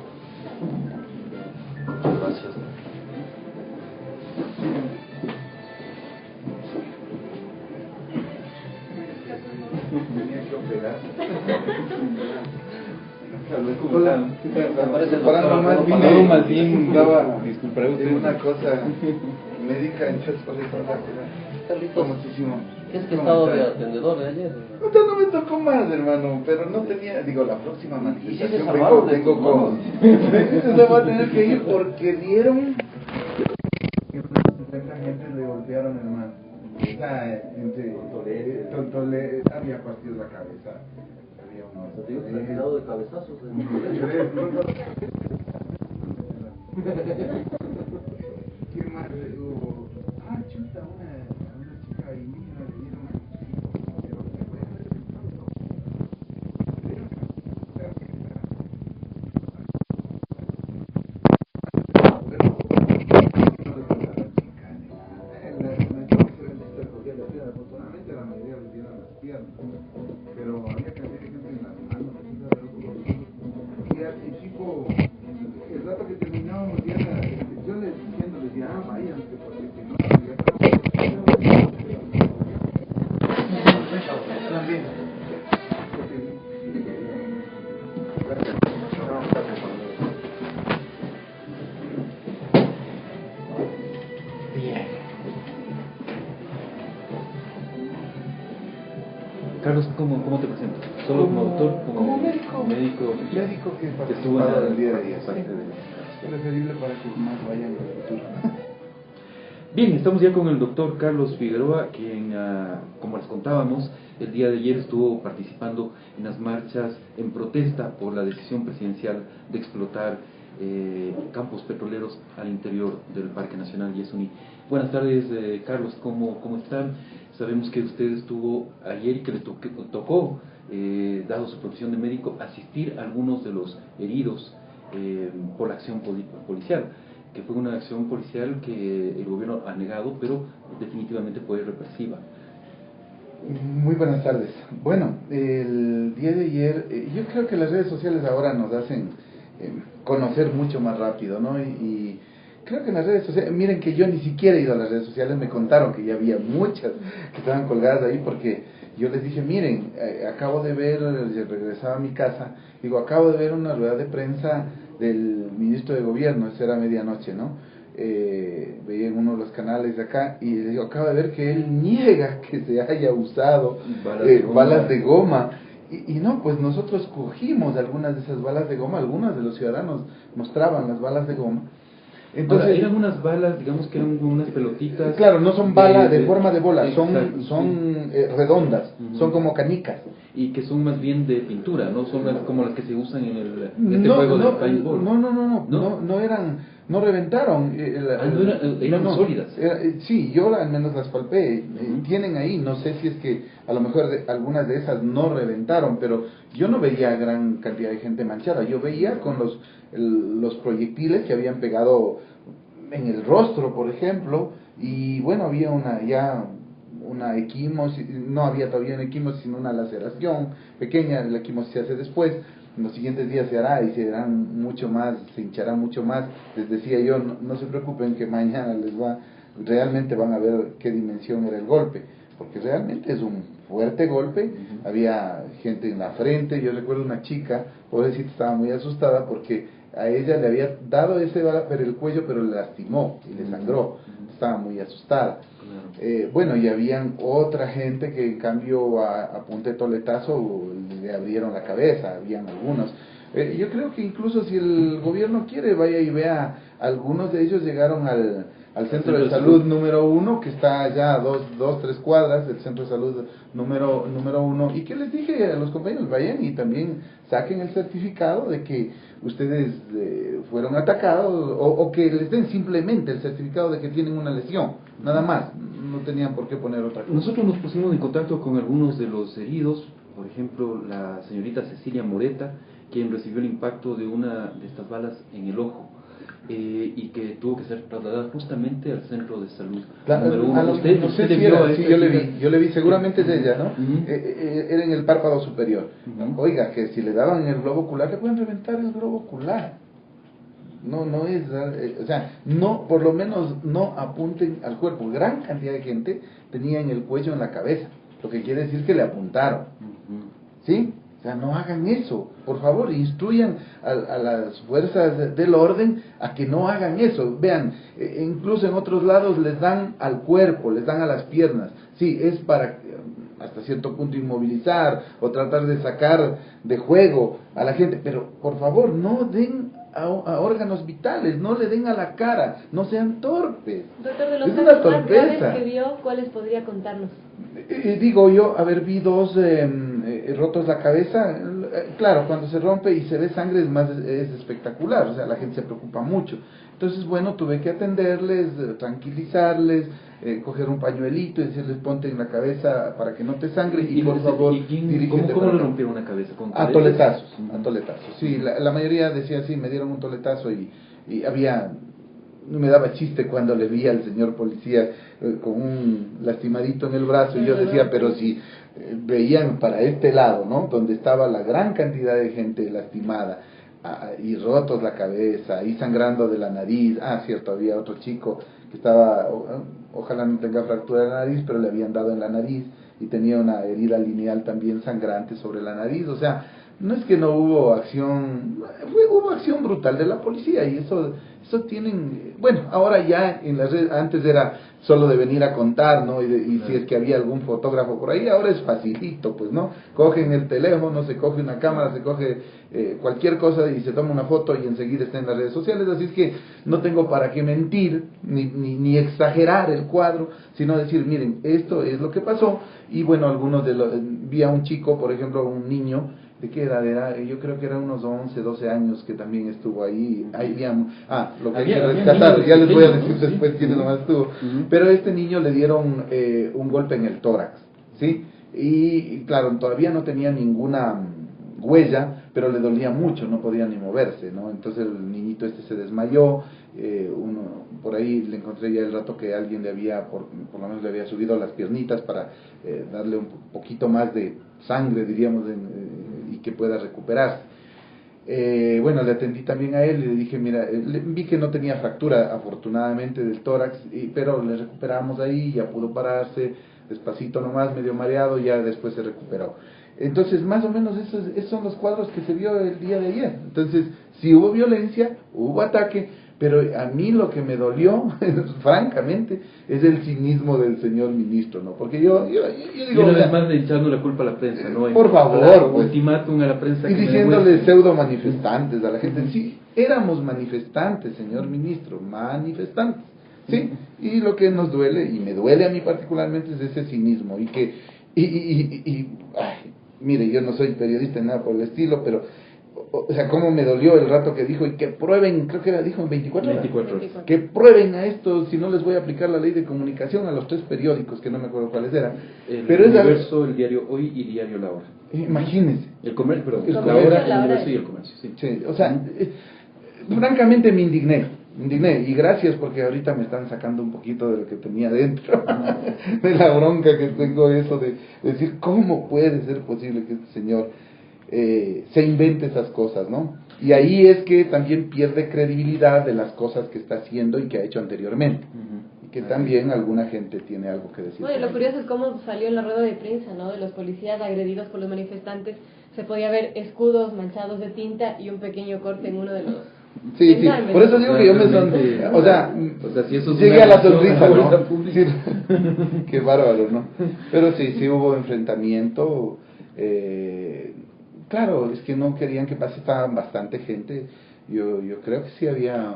Speaker 3: Muchas gracias.
Speaker 6: Tenía que operar. Más bien daba
Speaker 1: disculparé usted
Speaker 6: una cosa médica, entonces por eso famosísimo.
Speaker 3: ¿Qué es que estaba de atendedor de ayer?
Speaker 6: Usted no me tocó más, hermano, pero no tenía, digo, la próxima manifestación vengo con... Entonces voy a tener que ir porque dieron... 50 gente le golpearon, hermano. Tontole, había partido la cabeza. Había uno.
Speaker 3: De cabezazos.
Speaker 6: ¿Qué más hubo? Ah, chuta, una chica indígena le dieron a sus hijos, pero que fue afortunadamente la mayoría le dieron las piernas, pero había que hacer gente en las manos, y tipo, el rato que terminábamos ya, yo les decía, váyanse, porque si no, también.
Speaker 1: Carlos, ¿cómo te presentas? ¿Solo como doctor?
Speaker 6: Como médico.
Speaker 1: Médico
Speaker 6: que
Speaker 1: estuvo en
Speaker 6: el día de ayer.
Speaker 1: parte de
Speaker 6: Preferible para que más vayan al futuro.
Speaker 1: Bien, estamos ya con el doctor Carlos Figueroa, quien, como les contábamos, el día de ayer estuvo participando en las marchas en protesta por la decisión presidencial de explotar campos petroleros al interior del Parque Nacional Yasuní. Buenas tardes, Carlos, ¿cómo están? Sabemos que usted estuvo ayer y que le tocó, dado su profesión de médico, asistir a algunos de los heridos por la acción policial, que fue una acción policial que el gobierno ha negado, pero definitivamente fue represiva.
Speaker 6: Muy buenas tardes. Bueno, el día de ayer, yo creo que las redes sociales ahora nos hacen conocer mucho más rápido, ¿no? Y creo que en las redes sociales, miren que yo ni siquiera he ido a las redes sociales, me contaron que ya había muchas que estaban colgadas ahí, porque yo les dije, miren, acabo de ver, regresaba a mi casa, digo, acabo de ver una rueda de prensa del ministro de gobierno, eso era medianoche, ¿no? Veía en uno de los canales de acá y le digo, acabo de ver que él niega que se haya usado balas de goma. Y no, pues nosotros cogimos algunas de esas balas de goma, algunos de los ciudadanos mostraban las balas de goma.
Speaker 1: Entonces, ahora, eran unas balas, digamos que eran unas pelotitas.
Speaker 6: Claro, no son balas de forma de bola, son
Speaker 1: sí.
Speaker 6: Redondas, son como canicas.
Speaker 1: Y que son más bien de pintura, no son como las que se usan en este juego de paintball.
Speaker 6: No eran, no reventaron.
Speaker 1: Eran sólidas.
Speaker 6: Sí, yo al menos las palpé. Tienen ahí, no sé si es que a lo mejor algunas de esas no reventaron, pero yo no veía gran cantidad de gente manchada. Yo veía con los proyectiles que habían pegado en el rostro, por ejemplo, y bueno, había una equimosis, no había todavía una equimosis, sino una laceración pequeña. La equimosis se hace después, en los siguientes días se hará y se harán mucho más, se hinchará mucho más. Les decía yo, no se preocupen que mañana realmente van a ver qué dimensión era el golpe, porque realmente es un fuerte golpe. Había gente en la frente, yo recuerdo una chica, pobrecita, estaba muy asustada porque a ella le había dado ese bala por el cuello, pero le lastimó y le sangró, estaba muy asustada. Bueno, y habían otra gente que en cambio a punta de toletazo le abrieron la cabeza, habían algunos. Yo creo que incluso si el gobierno quiere, vaya y vea, algunos de ellos llegaron al centro de salud número 1, que está allá a 3 cuadras del centro de salud número 1, y que les dije a los compañeros, vayan y también saquen el certificado de que ustedes fueron atacados, o que les den simplemente el certificado de que tienen una lesión, nada más, no tenían por qué poner otra cosa.
Speaker 1: Nosotros nos pusimos en contacto con algunos de los heridos, por ejemplo la señorita Cecilia Moreta, quien recibió el impacto de una de estas balas en el ojo. y que tuvo que ser trasladada justamente al centro de salud.
Speaker 6: Claro,
Speaker 1: Número uno.
Speaker 6: no sé
Speaker 1: Usted
Speaker 6: si
Speaker 1: vio
Speaker 6: era,
Speaker 1: a
Speaker 6: sí,
Speaker 1: esta chica?
Speaker 6: yo le vi, seguramente es ella, ¿no?
Speaker 1: Ujú.
Speaker 6: Era en el párpado superior.
Speaker 1: Ujú.
Speaker 6: Oiga, que si le daban el globo ocular, le pueden reventar el globo ocular. No es, o sea, no, por lo menos no apunten al cuerpo. Gran cantidad de gente tenía en el cuello, en la cabeza, lo que quiere decir que le apuntaron.
Speaker 1: Ujú.
Speaker 6: ¿Sí? O sea, no hagan eso. Por favor, instruyan a las fuerzas del orden a que no hagan eso. Vean, incluso en otros lados les dan al cuerpo, les dan a las piernas. Sí, es para hasta cierto punto inmovilizar o tratar de sacar de juego a la gente. Pero, por favor, no den a órganos vitales, no le den a la cara, no sean torpes.
Speaker 2: Doctor, de los
Speaker 6: Es una
Speaker 2: casos más graves
Speaker 6: torpeza.
Speaker 2: que vio, ¿cuáles podría contarnos?
Speaker 6: Digo yo, vi dos rotos la cabeza. Claro, cuando se rompe y se ve sangre es espectacular, o sea, la gente se preocupa mucho. Entonces, bueno, tuve que atenderles, tranquilizarles, coger un pañuelito y decirles ponte en la cabeza para que no te sangre y por favor dirígete
Speaker 1: ¿Cómo
Speaker 6: para
Speaker 1: le
Speaker 6: acá.
Speaker 1: rompieron la cabeza? ¿Con
Speaker 6: A
Speaker 1: toletes?
Speaker 6: toletazos. Sí, la mayoría decía sí, me dieron un toletazo y había, me daba chiste cuando le vi al señor policía con un lastimadito en el brazo y yo decía, pero si veían para este lado, ¿no? Donde estaba la gran cantidad de gente lastimada y rotos la cabeza y sangrando de la nariz. Cierto, había otro chico que estaba, ojalá no tenga fractura de la nariz, pero le habían dado en la nariz y tenía una herida lineal también sangrante sobre la nariz. O sea, no es que no hubo acción, hubo acción brutal de la policía y eso tienen, bueno, ahora ya en las redes, antes era solo de venir a contar, ¿no? Y si es que había algún fotógrafo por ahí, ahora es facilito, pues, ¿no? Cogen el teléfono, se coge una cámara, se coge cualquier cosa y se toma una foto y enseguida está en las redes sociales, así es que no tengo para qué mentir, ni exagerar el cuadro, sino decir, miren, esto es lo que pasó, y bueno, algunos de los, vi a un chico, por ejemplo, un niño, ¿de qué edad era? Yo creo que era unos 11, 12 años que también estuvo ahí. Lo que hay que rescatar, ya les voy a decir después quién nomás estuvo. Pero a este niño le dieron un golpe en el tórax, ¿sí? Y claro, todavía no tenía ninguna huella, pero le dolía mucho, no podía ni moverse, ¿no? Entonces el niñito se desmayó, por ahí le encontré ya el rato que alguien le había, por lo menos le había subido las piernitas para darle un poquito más de sangre, diríamos, y que pueda recuperarse. Bueno, le atendí también a él y le dije, mira, vi que no tenía fractura afortunadamente del tórax, pero le recuperamos ahí, ya pudo pararse, despacito nomás, medio mareado, ya después se recuperó. Entonces, más o menos esos son los cuadros que se vio el día de ayer. Entonces, sí hubo violencia, hubo ataque, pero a mí lo que me dolió, francamente, es el cinismo del señor ministro, ¿no? Porque yo digo...
Speaker 1: Y una vez más echando la culpa a la prensa, ¿no?
Speaker 6: Por favor, pues,
Speaker 1: ultimátum a la prensa.
Speaker 6: Y diciéndole pseudo manifestantes a la gente. Sí, éramos manifestantes, señor ministro, manifestantes. ¿Sí? Y lo que nos duele, y me duele a mí particularmente, es ese cinismo. Mire, yo no soy periodista ni nada por el estilo, pero, o sea, cómo me dolió el rato que dijo, y que prueben, creo que dijo en 24 horas.
Speaker 1: 24 horas.
Speaker 6: Que prueben a esto, si no les voy a aplicar la ley de comunicación a los 3 periódicos, que no me acuerdo cuáles eran.
Speaker 1: El Universo, el Diario Hoy y Diario La Hora.
Speaker 6: Imagínense.
Speaker 1: El Comercio, perdón.
Speaker 6: El
Speaker 1: La
Speaker 6: Comercio,
Speaker 1: Hora, el
Speaker 2: La Hora.
Speaker 1: Universo y el Comercio, sí.
Speaker 6: Sí, o sea, francamente me indigné, y gracias porque ahorita me están sacando un poquito de lo que tenía dentro, de la bronca que tengo, eso de decir, ¿cómo puede ser posible que este señor se invente esas cosas, ¿no? Y ahí es que también pierde credibilidad de las cosas que está haciendo y que ha hecho anteriormente. Y que también alguna gente tiene algo que decir.
Speaker 2: Bueno, lo curioso es cómo salió en la rueda de prensa, ¿no? De los policías agredidos por los manifestantes. Se podía ver escudos manchados de tinta y un pequeño corte en uno de los...
Speaker 6: Sí, por eso digo que yo me o sea,
Speaker 1: si eso es
Speaker 6: llegué a la sonrisa,
Speaker 1: bolsa
Speaker 6: ¿no?
Speaker 1: pública.
Speaker 6: Sí, qué bárbaro, ¿no? Pero sí hubo enfrentamiento. Claro, es que no querían que pase, estaban bastante gente. Yo creo que sí había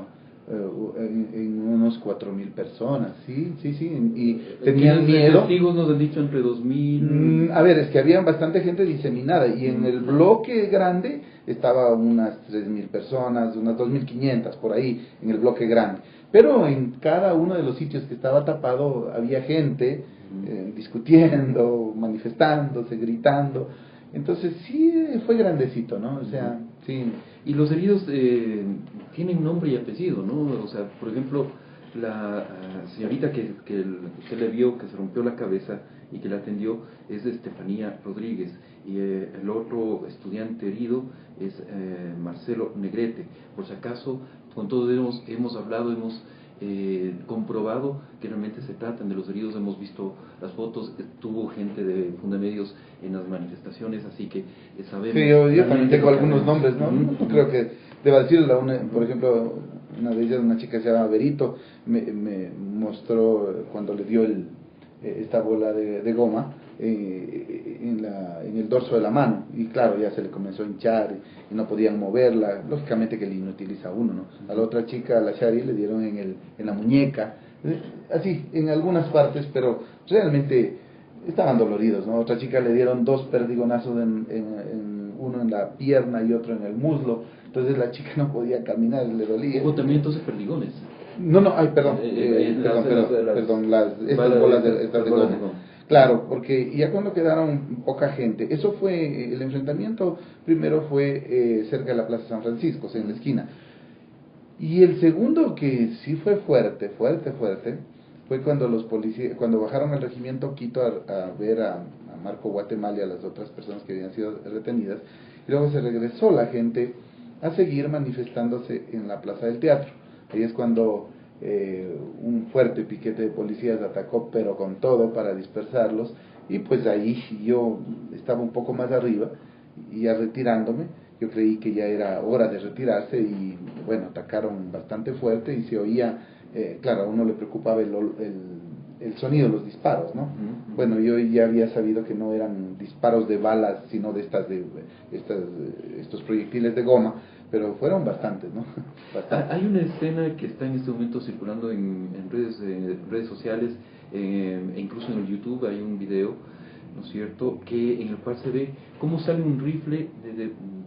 Speaker 6: en unos 4.000 personas, sí, y tenían miedo.
Speaker 1: Los testigos nos han dicho entre 2.000.
Speaker 6: A ver, es que había bastante gente diseminada y en el bloque grande estaba unas 3.000 personas, unas 2.500 por ahí en el bloque grande. Pero en cada uno de los sitios que estaba tapado había gente discutiendo, manifestándose, gritando. Entonces sí fue grandecito, ¿no? O sea, sí.
Speaker 1: Y los heridos, tienen nombre y apellido, ¿no? O sea, por ejemplo, la señorita que usted le vio que se rompió la cabeza y que la atendió es Estefanía Rodríguez, y el otro estudiante herido es Marcelo Negrete. Por si acaso, con todos hemos hablado, hemos comprobado que realmente se tratan de los heridos. Hemos visto las fotos, tuvo gente de Fundamedios en las manifestaciones, así que sabemos.
Speaker 6: Sí, yo también tengo algunos nombres, ¿no? No creo que deba decirlo. Por ejemplo, una de ellas, una chica que se llama Berito, me mostró cuando le dio esta bola de goma en el dorso de la mano, y claro, ya se le comenzó a hinchar y no podían moverla, lógicamente que le inutiliza a uno, ¿no? A la otra chica, a la Shari, le dieron en la muñeca, así, en algunas partes, pero realmente estaban doloridos, ¿no? A otra chica le dieron 2 perdigonazos, uno en la pierna y otro en el muslo, entonces la chica no podía caminar, le dolía.
Speaker 1: Hubo también entonces perdigones.
Speaker 6: No, ay, perdón, estas bolas de goma. Claro, porque ya cuando quedaron poca gente, eso fue, el enfrentamiento primero fue cerca de la Plaza San Francisco, en la esquina. Y el segundo, que sí fue fuerte, fue cuando los policías, cuando bajaron al regimiento Quito a ver a Marco Guatemala y a las otras personas que habían sido retenidas, y luego se regresó la gente a seguir manifestándose en la Plaza del Teatro. Ahí es cuando un fuerte piquete de policías atacó, pero con todo, para dispersarlos, y pues ahí yo estaba un poco más arriba, y ya retirándome, yo creí que ya era hora de retirarse, y bueno, atacaron bastante fuerte, y se oía, claro, a uno le preocupaba el sonido, los disparos, ¿no? Bueno, yo ya había sabido que no eran disparos de balas, sino de estos proyectiles de goma, pero fueron bastantes, ¿no? Bastante.
Speaker 1: Hay una escena que está en este momento circulando en redes sociales, e incluso en el YouTube hay un video, ¿no es cierto?, en el cual se ve cómo sale un rifle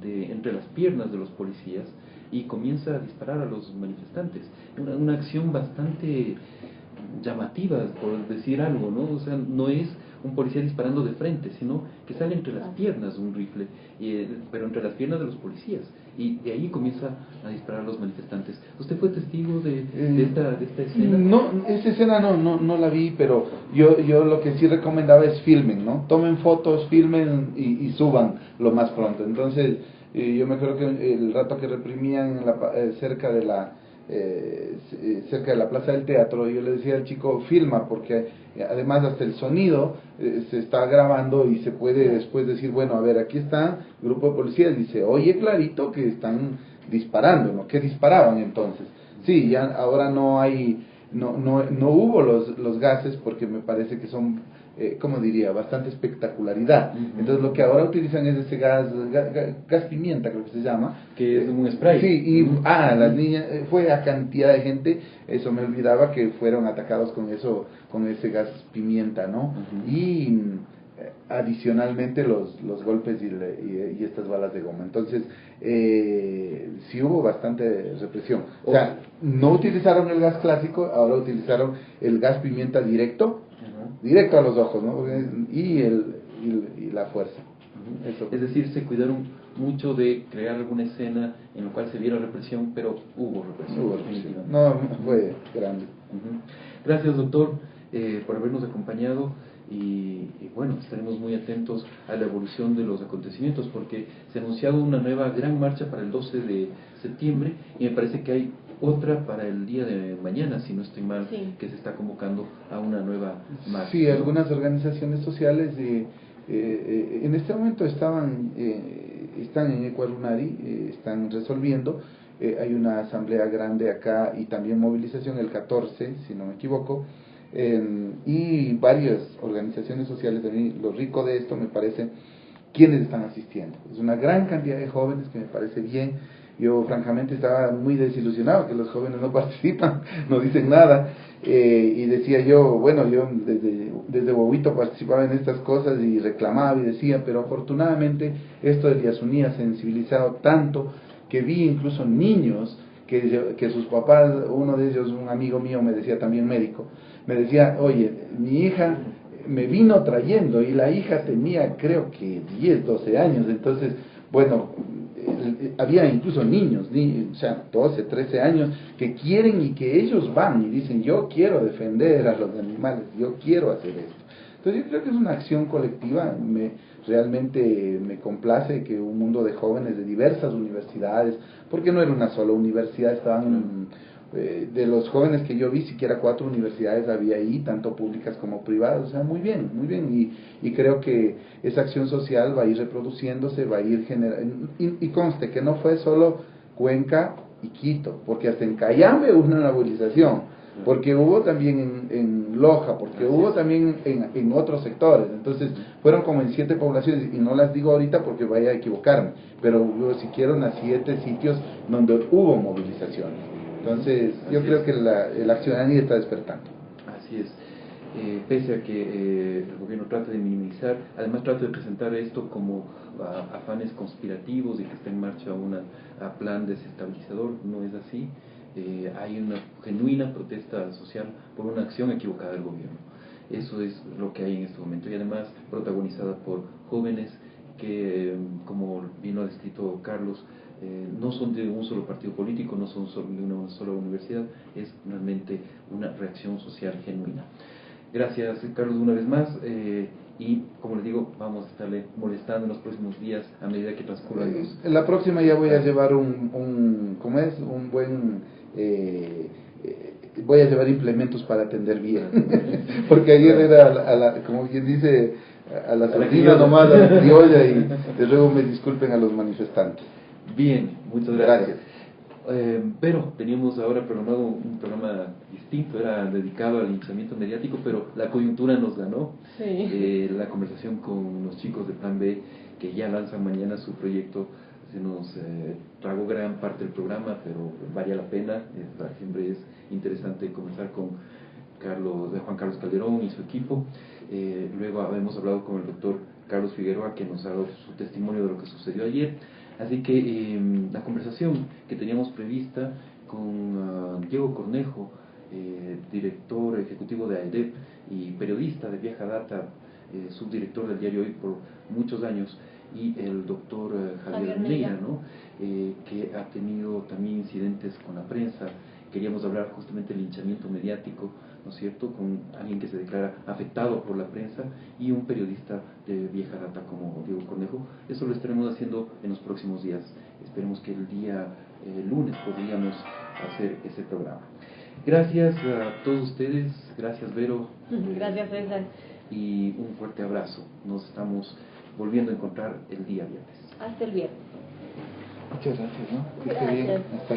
Speaker 1: de entre las piernas de los policías y comienza a disparar a los manifestantes. Una acción bastante llamativa, por decir algo, ¿no? O sea, no es un policía disparando de frente, sino que sale entre las piernas un rifle, pero entre las piernas de los policías, y de ahí comienza a disparar a los manifestantes. ¿Usted fue testigo de esta escena?
Speaker 6: No, esa escena no la vi, pero yo lo que sí recomendaba es filmen, ¿no? Tomen fotos, filmen y suban lo más pronto. Entonces, yo me acuerdo que el rato que reprimían cerca de la Plaza del Teatro, yo le decía al chico, filma, porque además hasta el sonido se está grabando y se puede después decir, bueno, a ver, aquí está el grupo de policías, dice, oye clarito que están disparando, ¿no? ¿Qué disparaban entonces? Sí, ya ahora no hubo los gases, porque me parece que son, ¿cómo diría?, bastante espectacularidad. Entonces lo que ahora utilizan es ese gas pimienta, creo que se llama.
Speaker 1: Que es un spray.
Speaker 6: Sí, y las niñas, fue a cantidad de gente, eso me olvidaba, que fueron atacados con ese gas pimienta, ¿no? Y adicionalmente los golpes y estas balas de goma. Entonces, sí hubo bastante represión. O sea, no utilizaron el gas clásico, ahora utilizaron el gas pimienta directo a los ojos, ¿no? Y la fuerza. Eso.
Speaker 1: Es decir, se cuidaron mucho de crear alguna escena en la cual se viera represión, pero hubo represión.
Speaker 6: No, fue grande.
Speaker 1: Gracias, doctor, por habernos acompañado, y bueno, estaremos muy atentos a la evolución de los acontecimientos, porque se ha anunciado una nueva gran marcha para el 12 de septiembre, y me parece que hay otra para el día de mañana, si no estoy mal, que se está convocando a una nueva marcha.
Speaker 6: Sí, algunas organizaciones sociales en este momento están en Ecuarunari, están resolviendo. Hay una asamblea grande acá y también movilización el 14, si no me equivoco, y varias organizaciones sociales. A mí lo rico de esto me parece quienes están asistiendo. Es una gran cantidad de jóvenes, que me parece bien. Yo francamente estaba muy desilusionado que los jóvenes no participan, no dicen nada, y decía yo, bueno, yo desde bobito participaba en estas cosas y reclamaba y decía, pero afortunadamente esto de Yasuní ha sensibilizado tanto, que vi incluso niños que sus papás, uno de ellos, un amigo mío, me decía, también médico, me decía, oye, mi hija me vino trayendo, y la hija tenía creo que 10, 12 años, entonces, bueno, había incluso niños, o sea, 12, 13 años, que quieren y que ellos van y dicen, yo quiero defender a los animales, yo quiero hacer esto. Entonces yo creo que es una acción colectiva, realmente me complace que un mundo de jóvenes de diversas universidades, porque no era una sola universidad, estaban, de los jóvenes que yo vi, siquiera 4 universidades había ahí, tanto públicas como privadas, o sea, muy bien, y creo que esa acción social va a ir reproduciéndose, va a ir generando, y conste que no fue solo Cuenca y Quito, porque hasta en Cayambe hubo una movilización, porque hubo también en Loja, porque hubo también en otros sectores. Entonces fueron como en 7 poblaciones, y no las digo ahorita porque vaya a equivocarme, pero si quiero a 7 sitios donde hubo movilizaciones. Entonces yo creo que la ciudadanía está despertando.
Speaker 1: Así es. Pese a que el gobierno trata de minimizar, además trata de presentar esto como afanes conspirativos y que está en marcha un plan desestabilizador, no es así. Hay una genuina protesta social por una acción equivocada del gobierno. Eso es lo que hay en este momento, y además protagonizada por jóvenes que, como bien lo ha descrito Carlos, no son de un solo partido político, no son de una sola universidad, es realmente una reacción social genuina. Gracias, Carlos, una vez más, y como les digo, vamos a estarle molestando en los próximos días a medida que transcurran los...
Speaker 6: En la próxima ya voy a llevar voy a llevar implementos para atender bien, porque ayer era, como quien dice, a la sardina nomás, a la criolla, y de luego me disculpen a los manifestantes.
Speaker 1: Bien, muchas gracias. Pero teníamos ahora programado un programa distinto, era dedicado al linchamiento mediático, pero la coyuntura nos ganó.
Speaker 2: Sí.
Speaker 1: La conversación con los chicos de Plan B, que ya lanzan mañana su proyecto, se nos tragó gran parte del programa, pero valía la pena. Siempre es interesante conversar con Juan Carlos Calderón y su equipo. Luego hemos hablado con el doctor Carlos Figueroa, que nos ha dado su testimonio de lo que sucedió ayer. Así que la conversación que teníamos prevista con Diego Cornejo, director ejecutivo de AEDEP y periodista de vieja data, subdirector del diario Hoy por muchos años, y el doctor Javier Neira, ¿no? Que ha tenido también incidentes con la prensa. Queríamos hablar justamente del linchamiento mediático, ¿no es cierto?, con alguien que se declara afectado por la prensa y un periodista de vieja data como Diego Cornejo. Eso lo estaremos haciendo en los próximos días. Esperemos que el día lunes podríamos hacer ese programa. Gracias a todos ustedes, gracias Vero.
Speaker 2: Gracias, César.
Speaker 1: Y un fuerte abrazo. Nos estamos volviendo a encontrar el día viernes.
Speaker 2: Hasta el viernes.
Speaker 6: Muchas gracias, ¿no? Que esté
Speaker 2: Gracias.
Speaker 6: bien. Hasta